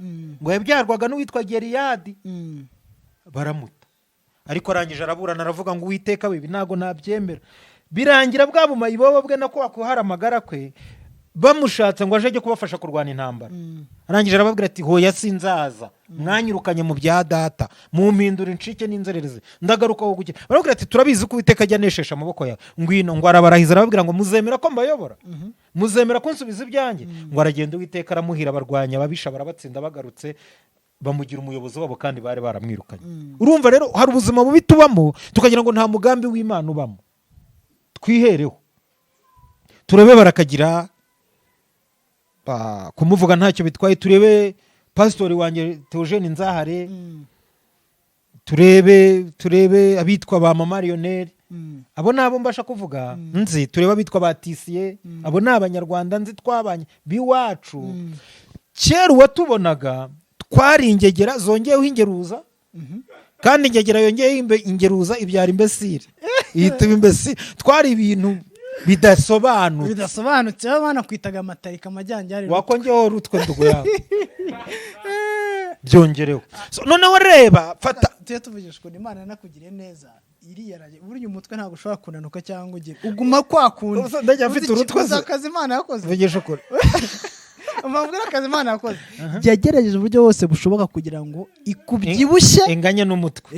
ngo yabyarwaga n'uwitwa Geriyadi, baramuta. Ariko arangije araburana aravuga ngo Uwiteka we ntago nabyemera. Birangira bwa bumayibobo bwe nako akuhara amagara kwe, bamushatse ngo aje kubafasha kurwana intambara. Arangije arababwira ati hoya sinzaza, mwanyirukanye mu bya data, mumpindura incike n'inzererezi, ndagaruka wo gukira. Barabwira ati turabizi ko Uwiteka ajya anesheje amaboko yawe. Ngwino, ngo arabarahiza arababwira ngo muzemera ko mbayobora, muzemera ko nsubiza ibyanjye. Ngo aragenda Uwiteka aramuhira, abarwanya ababisha barabatsinda, bagarutse bamugira umuyobozi wabo kandi bari baramwirukanye. Urumva rero hari ubuzima bubi tubamo tukagira ngo nta mugambi w'Imana ubamo. Twihereho turebe Barakagira, kumuvuga ntacyo bitwaye. Turebe pastori wanjye Theogene Nzahare, turebe abitwa ba Mama Lionel, abo nabo mbasha kuvuga nzi. Turebe abitwa ba Tisiye, abo ni Abanyarwanda nzi twabanye biwacu. Kera uwatubonaga twari ingegera zongeyeho ingeruza, kandi ingegera yongeyeho ingeruza ibyara imbesire, yitwa imbesire. Twari ibintu bidasobanutse, abana kwitaga amatarika amajyanje, wakongeho rutwe ndugo yawe byongereho. Noneho reba fata tuye tuvugishwa Imana nakugiriye neza, iriya burya umutwe ntabwo ushobora kunanuka cyangwa uguma kwakundi. Ndajya mfite urutwe akazi Imana yakoze, vugisha ukuri. Umubwira akazi Imana yakoze, yagerageje uburyo bose bushoboka kugira ngo ikubyibushye inganye n'umutwe.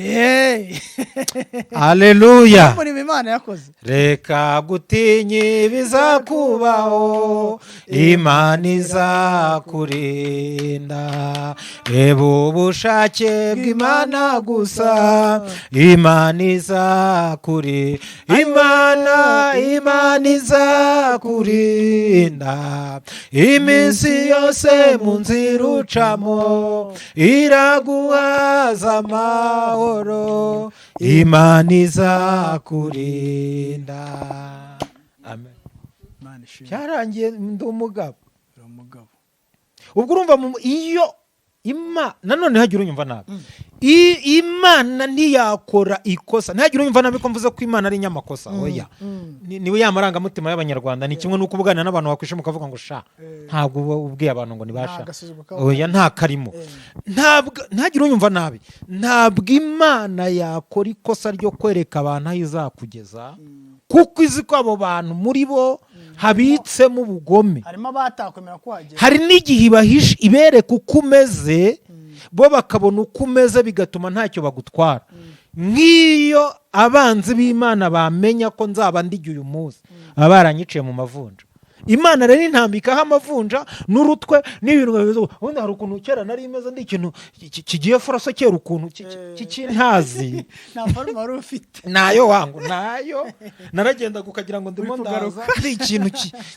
Haleluya. Muri Imana yakoze, reka gutinye bizakubaho, Imana izakurinda. Reba ubushake bw'Imana gusa, Imana izakuri, Imana izakurinda. Iminsi yose mu nzira ucamo iraguhaza amahoro, Imana izakurinda. Amen. Cyarangiye ndi umugabo. Ubwo urumva iyo nanone hagira unyumva nabi, Imana ntiyakora ikosa. Ntihagira unyumva nabi ko mvuze ko Imana ari nyamakosa. Oya, niwe yamarangamutima y'Abanyarwanda. Ni kimwe nuko ubuganira n'abantu wakwishima ukavuga ngo sha, ntabwo ubwiye abantu ngo nibasha. Oya, nta karimo. Ntagira unyumva nabi, ntabwo Imana yakora ikosa ryo kwereka abantu aho izakugeza, kuko izi ko abo bantu muri bo habitsemo ubugome. harimo abatakwemera kuhagera. Hari n'igihe ibahisha ibereka uko umeze, bo bakabona uko umeze bigatuma ntacyo bagutwara. Nk'iyo abanzi b'Imana bamenya ko nzaba ndigiye uyu munsi, baba baranyiciye mu mavunja. Imana rero intambikaho amavunja n'urutwe n'ibintu bizo. Ubundi hari ukuntu kera nari imeze ndi ikintu kigiye furaso kera ukuntu kikintazi. Nta forma wari ufite. Nayo wangu, nayo naragenda gukagira ngo ndimo ndaza ndi ikintu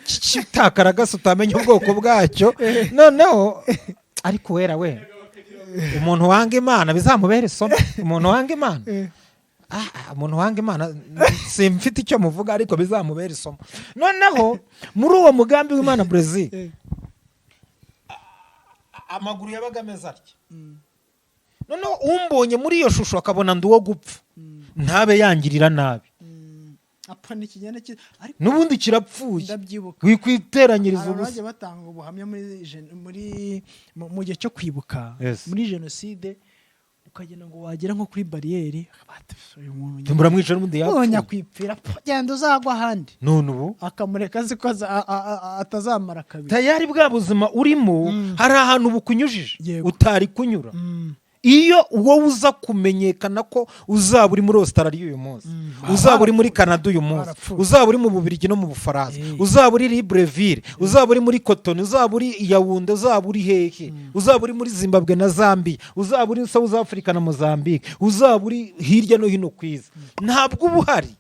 kitakaragasa utamenya ubwoko bwacyo. Noneho ariko wera we, umuntu wanga Imana bizamubera isomo. Umuntu wanga Imana umuntu wanga Imana simfite icyo muvuga ariko bizamubera isomo. Noneho muri uwo mugambi w'Imana Brazil amaguru yabaga ameze atya. Noneho umbonye muri iyo shusho akabona ndi uwo gupfa ntabe yangirira nabi. Apana ikigenda ariko nubundi kirapfuye. Ndabyibuka. Wikwiteranyiriza ubusa. Abaje batanga ubuhamya muri mu gihe cyo kwibuka muri genocide ukagenda ngo wagera nko kuri barriere uyu muntu muramwica n'ubundi yapfuye. Nyakwipfira genda uzagwa handi. None ubu akamureka ziko atazamara kabiri. Tayari bwa buzima urimo hari ahantu bukunyujije utari kunyura. Iyo wowe uza kumenyekana ko uzaba uri muri Australia uyu munsi, uzaba uri muri Canada uyu munsi, uzaba uri mu Bubiligi no mu Bufaransa, uzaba uri Libreville, uzaba uri muri Cotonou, uzaba uri Yaounde, uzaba uri hehe, uzaba uri muri Zimbabwe na Zambia, uzaba uri South Africa na Mozambique, uzaba uri hirya no hino kwiza, ntabwo ubuhari.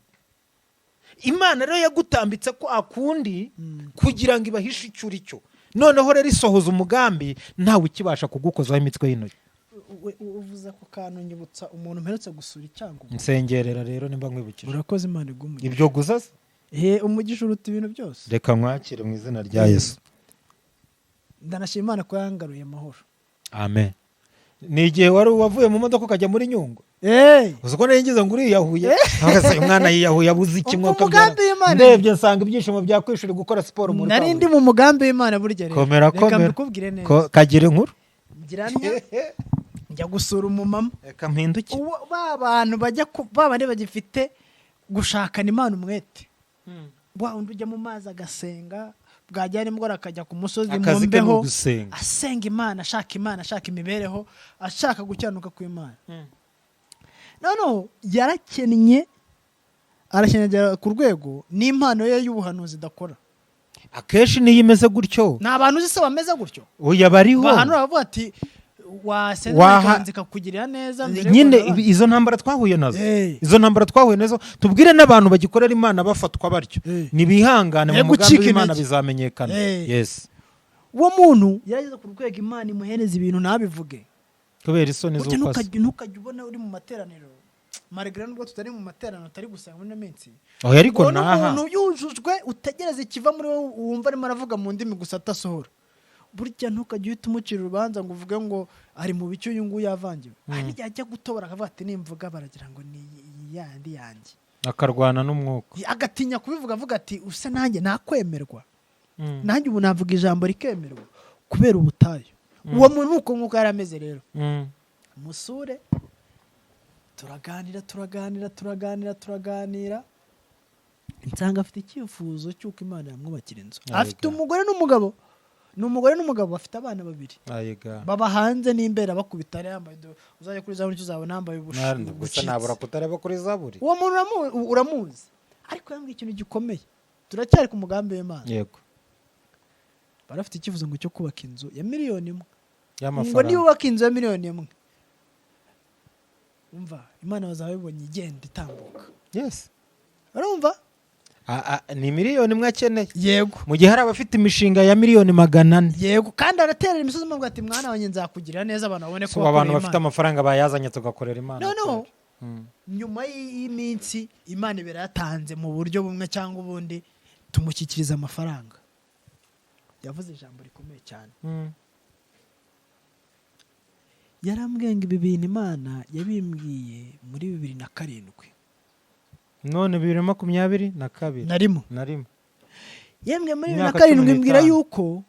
Imana rero yagutambitse ko akundi kugira ngo ibahishe icyo uri cyo. Noneho rero isohoza umugambi ntawe ukibasha kugukozaho imitwe y'intoki. Uvuza ko kantu nyibutsa umuntu mperutse gusura icyango. Nsengerera rero nimba nkwibukije. Urakoze Imana igumugisha. Ibyo guzaza? Umugisha uruta ibintu byose. Reka mwakire mu izina rya Yesu. Ndanashima Imana ko yangaruye amahoro. Amen. Ni igihe wari wavuye mu modoka ukajya muri Nyungwe. Uzuko naringize ngo uriyahuye. Ahagaze umwana yiyahuye abuze kimwe akabyara. Ndebye nsanga ibyishimo bya kwishuri gukora siporo muri. Nari ndi mu mugambi w'Imana burya rero. Komera. Mbikubwire neza. Kagire inkuru. Giramya. Njya gusura umumama. Reka mpinduke. Abantu bajya babane bagifite gushakana Imana umwete. Undi ujya mu mazi agasenga, bwajyana imgora akajya ku musozi mu mbeho asenga Imana, ashaka imibereho, ashaka gucyanuka ku Imana. Noneho yarakennye arashyengera ku rwego n'impano ye y'ubuhanuzi idakora. Akeshi niyo imeze gutyo. Nta bantu uzi se bameze gutyo. Oya bariho. Bahanura bavuga ati wasenze kugirira neza. Nyine izo ntambara twahuye nazo. Izo ntambara twahuye nazo tubwire n'abantu bagikorera Imana bafatwa baryo. Nibihangane mu mugambi w'Imana bizamenyekana. Yes. Uwo muntu yarageze ku rwego Imana imuhereza ibintu ntabivuge. Kubera isoni z'ukwasa. Ntukajya ubona uri mu materaniro. Marigara nubwo tutari mu materaniro tari gusenga muri minsi. Oya ariko naha. Umuntu yujujwe utegereze kiva muri wowe wumva arimo aravuga mu ndimi gusa atasohora. Burya ntukajya uhita umucira urubanza ngo uvuge ngo ari mu bicyo uyu nguyu yavangiwe. Hari igihe ajya gutobora akavuga ati nimvuga baragira ngo ni yandi yanjye. Akarwana n'umwuka. Agatinya kubivuga avuga ati use nanjye nakwemerwa. Nanjye ubu navuga ijambo rikemerwa kubera ubutayo. Uwo muntu uko nkuko yarameze rero. Musure turaganira. Nsanga afite icyifuzo cy'uko Imana yamwubakira inzu. Afite umugore n'umugabo. N'umugore n'umugabo bafite abana babiri. Baba hanze n'imbere bakubita yambaye uzajya kuri zaburi cyuzabona yambaye ubushimwe. Gusa nabura kutareba kuri zaburi. Uwo muntu uramuzi. Ariko yambwiye ikintu gikomeye. Turacyari ku mugambi w'Imana. Yego. Barafite icyifuzo ngo cyo kubaka inzu ya miliyoni 1. Y'amafaranga. Ngo niba ubaka inzu ya miliyoni 1. Umva Imana bazabibonye igenda itambuka. Yes. Urumva? Ni miliyoni 1 akeneye. Yego. Mu gihe hari abafite imishinga ya miliyoni 400. Yego kandi araterera imisozi mu ati mwana wanjye nzakugirira neza abantu babone ko abantu bafite amafaranga bayazanye tugakorera Imana. No. Nyuma y'iminsi Imana ibera yatanze mu buryo bumwe cyangwa ubundi tumushyikiriza amafaranga. Yavuze ijambo rikomeye cyane. Yarambwiye ngo ibi bintu Imana yabimbwiye muri 2007. None 2022 narimo. Yemwe muri 2007 mbwira yuko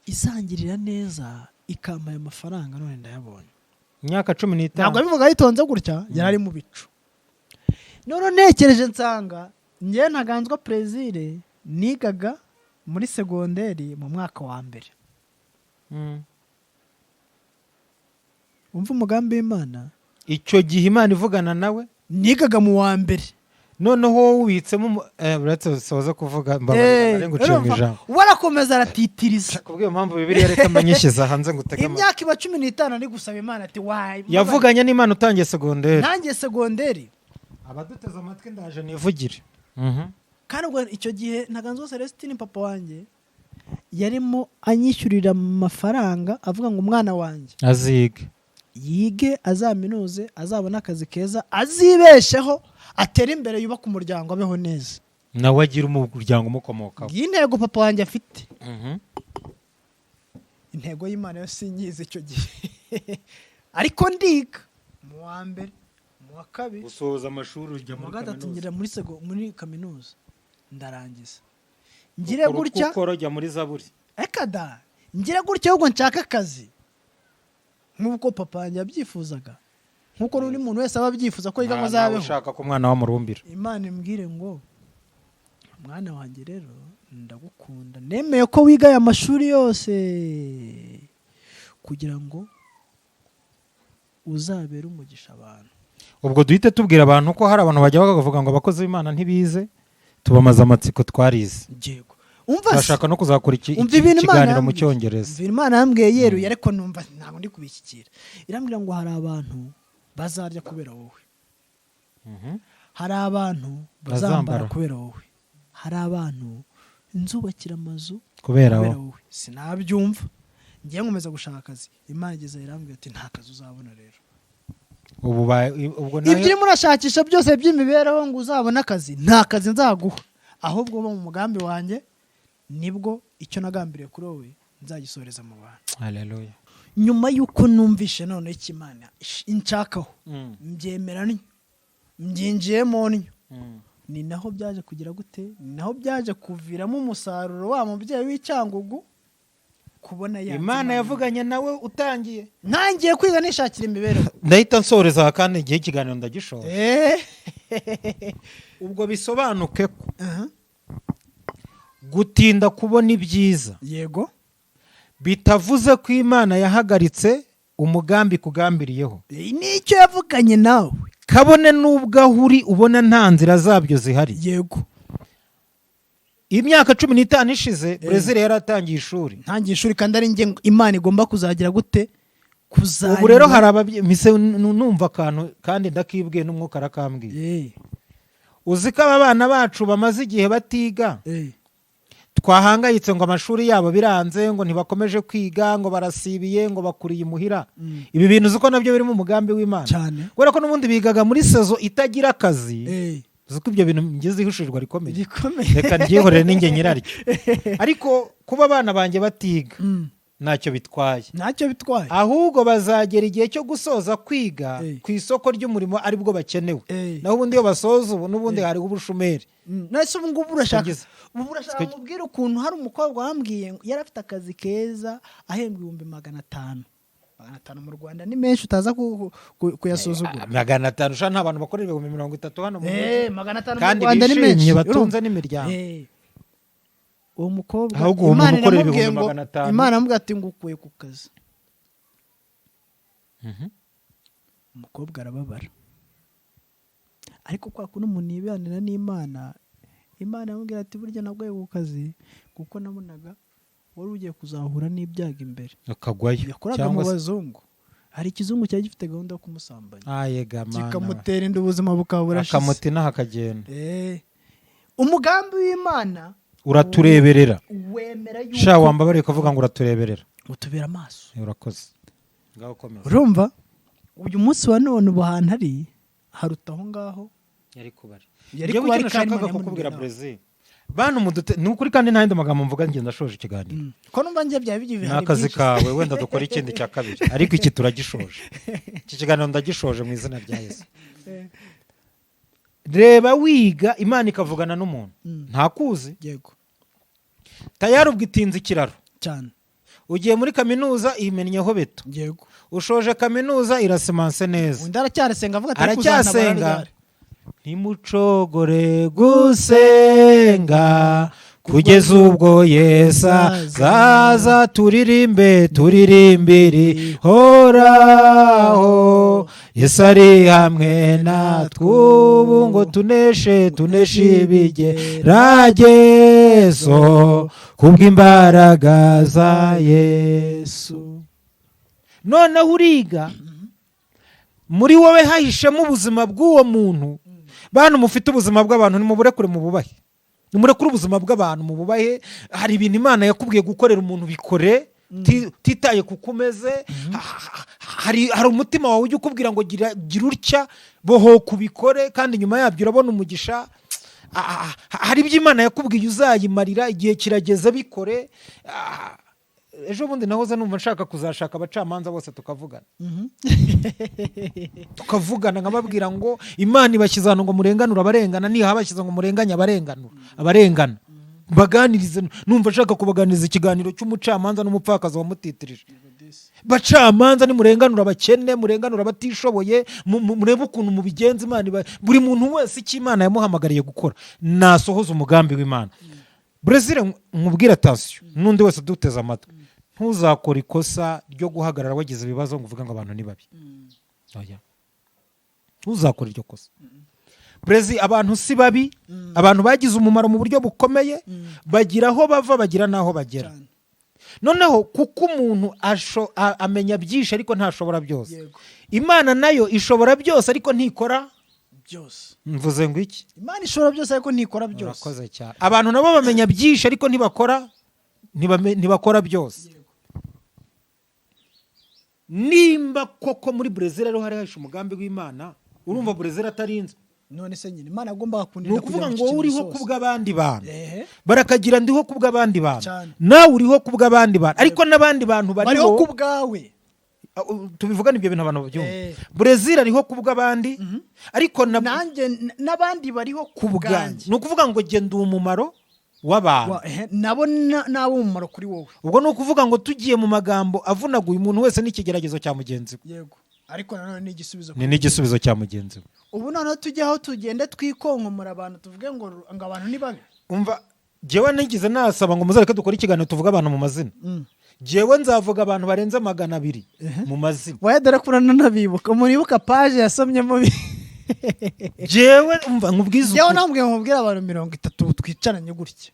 isangirira neza ikampa amafaranga none ndayabonye. Imyaka 15. Ntabwo bivuga yitonze gutya yarari mu bicu. None nekereje nsanga ngiye ntaganzwa Plaisir nigaga muri segonderi mu mwaka wa mbere. Umva umugambi w'Imana. Icyo gihe Imana ivugana nawe nigaga mu wa mbere. Noneho witsemo buretse soza kuvuga mbabare nguciye mu ijambo. Warakomeza aratitiriza. Kubwiyo mpamvu Bibiliya reka manyishiza hanze ngutega. Imyaka 15 ari gusaba Imana ati wayi. Yavuganye n'Imana utangiye segonderi. Nangiye segonderi. Abaduteze amatwi ndaje nivugire. Kandi ubwo icyo gihe ntaganzwa Celestine papa wanjye yarimo anyishyurira amafaranga avuga ngo umwana wanjye aziga. yige azaminuze azabona akazi keza azibesheho atere imbere yubaka umuryango abeho neza nawe agira umuryango umukomokaho. iyi ntego papa wanjye afite. Intego y'Imana yo sinyize icyo gihe ariko ndiga mu wa mbere mu wa kabiri gusoza amashuri ujya mu muri gatatu ngira kaminuza muri kaminuza ndarangiza ngire gutya ukora ujya muri zaburi ekada ngire gutya ahubwo nshaka akazi nk'uko papa wanjye yabyifuzaga nk'uko n'undi muntu wese aba abyifuza ko yiga ngo azabeho. ushaka ko umwana wamurumbira. Imana imbwire ngo mwana wanjye rero ndagukunda nemeye ko wiga aya mashuri yose kugira ngo uzabere umugisha abantu. Ubwo duhite tubwira abantu ko hari abantu bajya bakavuga ngo abakozi b'Imana ntibize tubamaze amatsiko twarize. Yego umva bashaka no kuzakora ikiganiro mu cyongereza. Imana yambwiye yeruye ariko numva ntabwo ndi kubishyikira. Irambwira ngo hari abantu bazarya kubera wowe, hari abantu bazambara kubera wowe, hari abantu nzubakira amazu kubera wowe. Sinabyumva ngiye nkomeza gushaka akazi. Imana igeze irambwira ati nta kazi uzabona rero. Ubwo nayo ibyo murashakisha byose by'imibereho ngo uzabona akazi, nta kazi nzaguha, ahubwo bo mu mugambi wanjye nibwo icyo nagambiriye kuri wowe nzagisoreza mu bantu. Haleluya. Nyuma yuko numvishe none ikimana inshakaho mbyemera nyo mbyinjiyemo nyo ni naho byaje kugira gute, ni naho byaje kuviramo umusaruro wa mubyeyi w'icyangugu kubona ya Imana yavuganye nawe utangiye ntangiye kwiga nishakira imibereho. Ndahita nsoreza kandi igihe ikiganiro ndagishoza. Ubwo bisobanuke ko gutinda kubona ibyiza yego bitavuze ko Imana yahagaritse umugambi kugambiriyeho. Nicyo yavuganye nawe kabone n'ubwo ahuri ubona nta nzira zabyo zihari. Yego imyaka 15 ishize Brazil yaratangiye ishuri. Ntangiye ishuri kandi ari nge Imana igomba kuzagira gute ubu rero hari ababyimise numva akantu kandi ndakibwiye n'umwuka arakambwiye. Uzi ko aba bana bacu bamaze igihe batiga twahangayitse ngo amashuri yabo biranze ngo ntibakomeje kwiga ngo barasibiye ngo bakuriye imuhira. Ibi bintu uzi ko nabyo biri mu mugambi w'Imana kubera ko n'ubundi bigaga muri sezo itagira akazi. Uzi ko ibyo bintu ngeze ihushirwa rikomeye reka ryihorere n'inge nyiraryo. Ariko kuba abana banjye batiga ntacyo bitwaye, ahubwo bazagera igihe cyo gusoza kwiga ku isoko ry'umurimo aribwo bakenewe. Naho ubundi iyo basoza ubu n'ubundi hariho ubushomeri. Nase ubu ngubu urashaka mubwira ukuntu hari umukobwa wambwiye yari afite akazi keza ahembwa 500. 500 mu Rwanda ni menshi utaza kuyasuzugura. 500 sha nta bantu bakorera 30 hano mu mujyi. 500 mu kandi Rwanda ni menshi batunze n'imiryango. Uwo mukobwa Imana amubwira ati ngukuye ku kazi. Umukobwa arababara ariko kwa kuno umuntu yibanira n'Imana. Imana amubwira ati burya nagwaye ku kazi kuko nabonaga wari ugiye kuzahura n'ibyaga imbere akagwayo. Yakoraga mu bazungu, hari ikizungu cyari gifite gahunda yo kumusambanya kikamutera inda ubuzima bukaba burashize akamutina hakagenda. Umugambi w'Imana uratureberera. Sha wambabariye kuvuga ngo uratureberera utubera amaso. Urakoze ngaho komeza. Urumva uyu munsi wa none ubuhantu hari harutaho ngaho yari kubari nashakaga kukubwira Brazil bantu mudute nukuri kandi nta magambo mvuga ngenda ndashoje ikiganiro ko numva ngiye bya bigiye bihari nakazi kawe wenda dukora ikindi cya kabiri ariko iki turagishoje. Iki kiganiro ndagishoje mu izina rya Yesu. Reba wiga Imana ikavugana n'umuntu ntakuzi. Yego tayari ubwitinze ikiraro cyane. Ugiye muri kaminuza imennyeho beto. Yego ushoje kaminuza irasemanse neza. Undi aracyasenga avuga ati aracyasenga ntimucogore gusenga kugeza ubwo Yesu zaza turirimbiri horaho. Yesu ari hamwe natwe ubu ngo tuneshe ibigeragezo kubw'imbaraga za Yesu. Noneho uriga muri wowe hahishemo ubuzima bw'uwo muntu. Bantu mufite ubuzima bw'abantu nimuburekure mu bubahe, nimurekure ubuzima bw'abantu mu bubahe. Hari ibintu Imana yakubwiye gukorera umuntu bikore titaye kukumeze hari umutima wawe ujya ukubwira ngo gira utya bohoka ubikore kandi nyuma yabyo urabona umugisha. Hari ibyo Imana yakubwiye uzayimarira igihe kirageze bikore. Ejo bundi nahoze numva nshaka kuzashaka abacamanza bose tukavugana tukavugana nkababwira ngo Imana ibashyize hano ngo murenganure abarengana, nihabashyize ngo murenganye abarengana baganirize. Numva nshaka kubaganiriza ikiganiro cy'umucamanza n'umupfakazi wamutitirije. Bacamanza ni murenganura abakene, murenganura abatishoboye, murebe ukuntu mubigenza Imana. Buri muntu wese icyo Imana yamuhamagariye gukora nasohoza umugambi w'Imana. Brazil nkubwira atasiyo n'undi wese duteze amatwi, ntuzakora ikosa ryo guhagarara wagize ibibazo ngo uvuge ngo abantu ni babi. Oya, ntuzakora iryo kosa. Brazil abantu si babi, abantu bagize umumaro mu buryo bukomeye, bagira aho bava bagira n'aho bagera. Noneho kuko umuntu amenya byinshi ariko ntashobora byose, Imana nayo ishobora byose ariko ntikora byose. Mvuze ngo iki? Imana ishobora byose ariko ntikora byose. Urakoze cyane. Abantu nabo bamenya byinshi ariko ntibakora byose. Nimba koko muri Brazil rero hari hashe umugambi w'Imana, urumva Brazil atarinze. None se nyine Imana agomba kundinda kuvuga ngo uriho kubw'abandi bantu. Barakagira ndiho kubw'abandi bantu. Nawe uriho kubw'abandi bantu ariko n'abandi bantu bariho kubwawe. Tubivugana ibyo bintu abantu babyumva. Brazil ariho kubw'abandi ariko nanjye n'abandi bariho kubwanjye. Ni ukuvuga ngo genda umumaro w'abantu nabo nabo umumaro kuri wowe. Ubwo ni ukuvuga ngo tugiye mu magambo avunaguye umuntu wese n'ikigeragezo cya mugenzi we. Yego, ariko nanone ni igisubizo. Ni n'igisubizo cya mugenzi we. Ubu noneho tujyaho tugende twikonkomora abantu tuvuge ngo abantu ni babi. Umva jewe nigize nasaba ngo muzareke dukora ikiganiro tuvuga abantu mu mazina. Jewe nzavuga abantu barenze 200 mu mazina. Wayadara kurana nabibuka muribuka page yasomyemo jewe umva nkubwiza jewe nambwiye nkubwira abantu 30 twicaranye gutya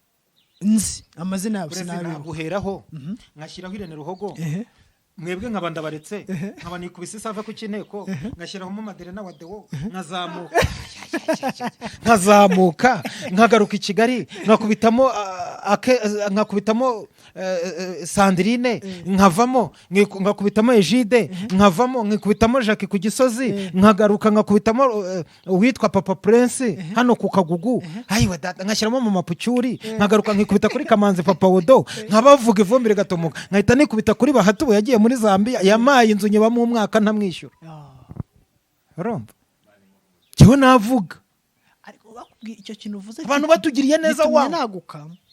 nzi amazina yabo sinabibuka. Guheraho nkashyiraho Irene Ruhogo, mwebwe nkabanda baretse nkaba nikubise sava ku kineko ngashyiraho mu Maderena wa Dewo nkazamuka nkagaruka i Kigali nkakubitamo Sandrine nkavamo nkakubitamo Egide nkavamo nkikubitamo Jacques ku Gisozi nkagaruka nkakubitamo uwitwa Papa Prince hano ku Kagugu ayiwe data ngashyiramo mu Mapucyuri nkagaruka nkikubita kuri Kamanzi Papa Wodo nkabavuga ivumbire gatomuka nkahita nikubita kuri Bahatu yagiye muri Zambia yamaye inzu nyibamo umwaka ntamwishyura. Urumva cyo navuga ariko bakubwiye icyo kintu uvuze abantu batugiriye neza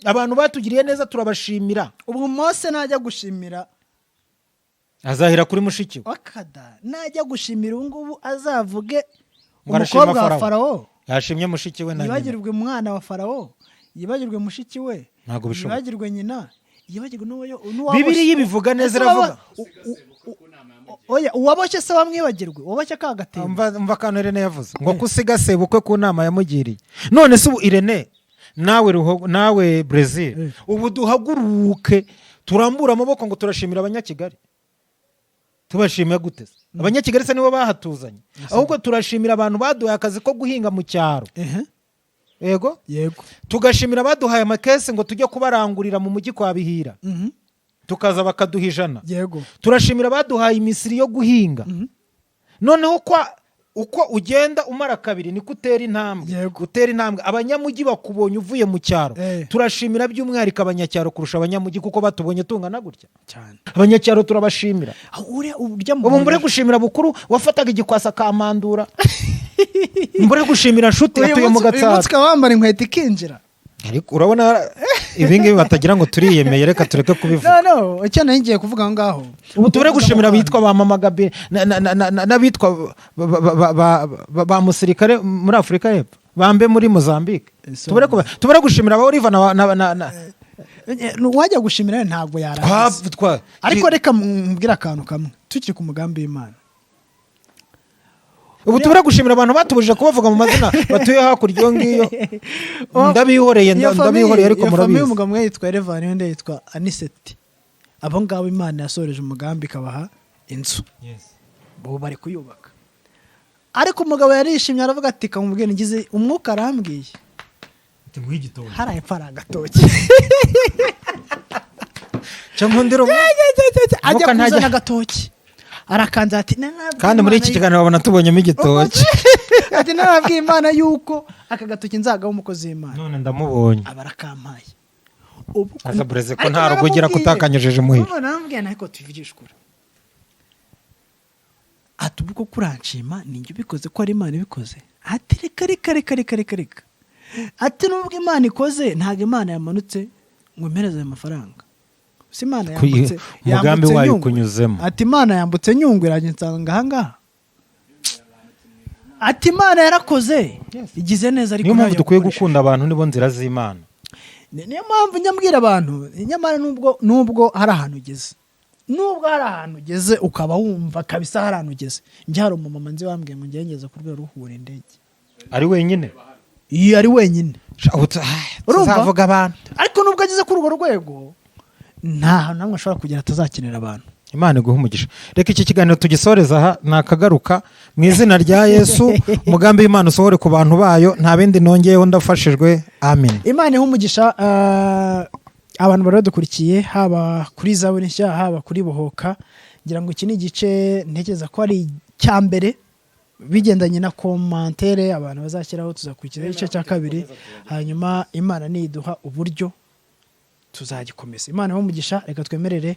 abantu batugiriye neza turabashimira. Ubwo Mose najya gushimira azahira kuri mushiki we akada najya gushimira ngubu azavuge umukobwa wa Farawo yashimye mushiki we yibagirwe umwana wa Farawo yibagirwe mushiki we yibagirwe nyina yibagirwe n'uwo Bibiliya bivuga neza iravuga oya uwaboshye se wamwibagirwe waboshye kagateye umva kantu Irene yavuze ngo kusiga sebukwe ku nama yamugiriye. None se ubu Irene nawe Brazil ubu duhaguruke turambura amaboko ngo turashimira abanyakigali. Tubashimiye gute? Abanyakigali se nibo bahatuzanye ahubwo turashimira abantu baduhaye akazi ko guhinga mu cyaro. Yego tugashimira baduhaye amakese ngo tujye kubarangurira mu mujyi kwa Bihira tukaza bakaduha 100. Yego turashimira baduhaye imisiri yo guhinga. Noneho uko ugenda umara kabiri niko utera intambwe abanyamujyi bakubonye uvuye mu cyaro. Turashimira by'umwihariko abanyacyaro kurusha abanyamujyi kuko batubonye tungana gutya cyane. Abanyacyaro turabashimira. Ubu mbure gushimira bukuru wafataga igikwasa kamandura mbure gushimira nshuti yatuye mu Gatsata uyu wambara inkweto ikinjira. Ariko urabona ibingibi batagira ngo turiyemeye reka tureke kubivuga. No icyo ngiye kuvuga ngaho ubu tubure gushimira bitwa ba Mama Gabe n'abitwa ba musirikare muri Afrika y'Epfo bambe muri Mozambique. Tubure gushimira ba Oliver wajya gushimira ntabwo yarangiza. Ariko reka mbwira akantu kamwe tukiri ku mugambi w'Imana. Ubu tubura gushimira abantu batubujije kubavuga mu mazina batuye hakurya iyo ngiyo. Ndabihoreye ariko murabizi. Umugabo yitwa Revan undi yitwa Aniseti. Abo ngabo Imana yasoreje umugambi kabaha inzu. Bo bari kuyubaka. Ariko umugabo yarishimye aravuga ati kamubwire ngize umwuka arambwiye. Ati ngwigitoye. Haraye faranga toki. cyo nkundira ajya kuzana agatoki arakanza ati kandi muri iki kiganiro babona tubonyemo igitoki ati narabwiye Imana yuko aka gatoki nzagaho umukozi w'Imana none ndamubonye abarakampaye asa bureze ko nta rugo ugira kutakanyujeje muhira none narambwiye nako tuvugisha ukuri ati ubwo kuranshima ninjye ubikoze ko ari Imana ibikoze ati reka ati nubwo Imana ikoze ntabwo Imana yamanutse ngo impereze ayo mafaranga si Imana yambutse umugambi wayo kunyuzemo ati Imana yambutse nyungwe iransanga ahangaha ati Imana yarakoze igize neza ariko niyo mpamvu dukwiye gukunda abantu nibo nzira z'Imana niyo mpamvu nyambwira abantu nyamara nubwo hari ahantu ugeze ukaba wumva kabisa hari ahantu ugeze njye hari umumama nzi wambwiye ngo ngengeze ku rwego ruhura indege ari wenyine iyo ari wenyine tuzavuga abantu ariko nubwo ageze kuri urwo rwego nta namwe ashobora kugira atazakenera abantu Imana iguha umugisha reka iki kiganiro tugisoreza aha nakagaruka mu izina rya Yesu umugambi w'Imana usohore ku bantu bayo nta bindi nongeyeho ndafashijwe amen Imana iha umugisha abantu bari badukurikiye haba kuri Zaburi nshya haba kuri Bohoka ngira ngo iki ni igice ntekereza ko ari cya mbere bigendanye na komantere abantu bazashyiraho tuzakurikira igice cya kabiri hanyuma Imana niduha uburyo tuzagikomeza Imana umugisha reka twemerere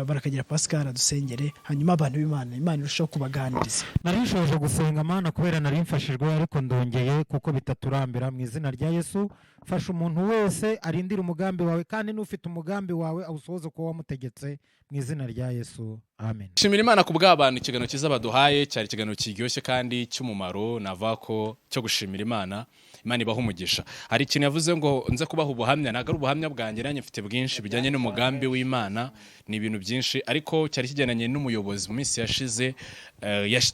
barakagira Pascal dusengere hanyuma abantu b'Imana irushaho kubaganiriza narishoje gusenga Mana kubera nari mfashijwe ariko ndongeye kuko bitaturambira mu izina rya Yesu fasha umuntu wese arindira umugambi wawe kandi n'ufite umugambi wawe awusohoze ko wamutegetse mu izina rya Yesu amen shimira Imana kubw'abantu ikiganiro cyiza baduhaye cyari ikiganiro kiryoshye kandi cy'umumaro navako cyo gushimira Imana ibaha umugisha hari ikintu yavuze ngo nze kubaha ubuhamya ntago ari ubuhamya bwanjye nanjye mfite bwinshi bijyanye n'umugambi w'Imana ni ibintu byinshi ariko cyari kigendanye n'umuyobozi mu minsi yashize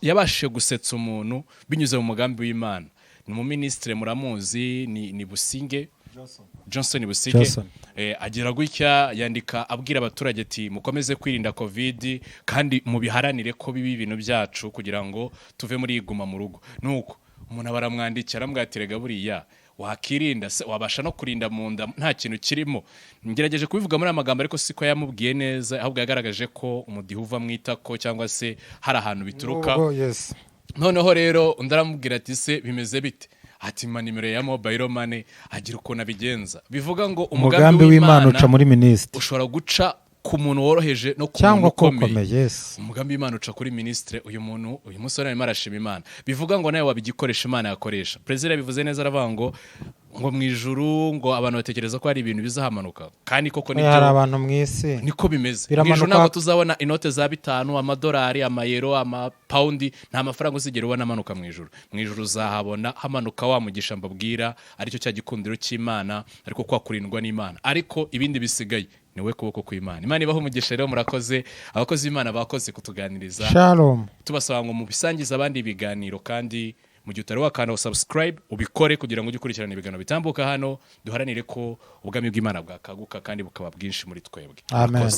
yabashije gusetsa umuntu binyuze mu mugambi w'Imana ni umuministre muramuzi ni Businge Johnson Busige agira gutya yandika abwira abaturage ati mukomeze kwirinda covid kandi mubiharanire ko bibi ibintu byacu kugira ngo tuve muri iguma mu rugo nuko umuntu abaramwandikira aramwatirega buriya wakirinda se wabasha no kurinda mu nda nta kintu kirimo ngerageje kubivuga muri amagambo ariko siko yamubwiye neza ahubwo yagaragaje ko umudiho uva mwitako cyangwa se hari ahantu bituruka noneho rero ndaramubwira ati se bimeze bite ati nimero ya mobile money agira ukuntu abigenza bivuga ngo umugambi w'Imana uca muri ministre ushobora guca ku muntu woroheje no ku muntu ukomeye umugambi w'Imana uca kuri ministre uyu musore arimo arashima Imana bivuga ngo nawe wabigikoresha Imana yakoresha president bivuze neza aravuga ngo mu ijuru ngo abantu batekereza ko hari ibintu bizahamanuka kandi koko nibyo hari abantu mwisi niko bimeze ijuru ntabwo tuzabona inote za 5 amadolari amayero amapaundi nta mafaranga uzigera ubona amanuka mu ijuru uzahabona hamanuka wa mugisha mbabwira aricyo cya gikundiro cy'Imana ariko kwa kurindwa n'Imana ariko ibindi bisigaye niwe kuboko kw'Imana Imana ibaho umugisha rero murakoze abakozi b'Imana bakoze kutuganiriza Shalom tubasaba ngo mubisangize abandi ibiganiro kandi mu gihe utari wakanda subscribe ubikore kugira ngo ujye ukurikirana ibiganiro bitambuka hano duharanire ko ubwami bw'Imana bwakaguka kandi bukaba bwinshi muri twebwe amen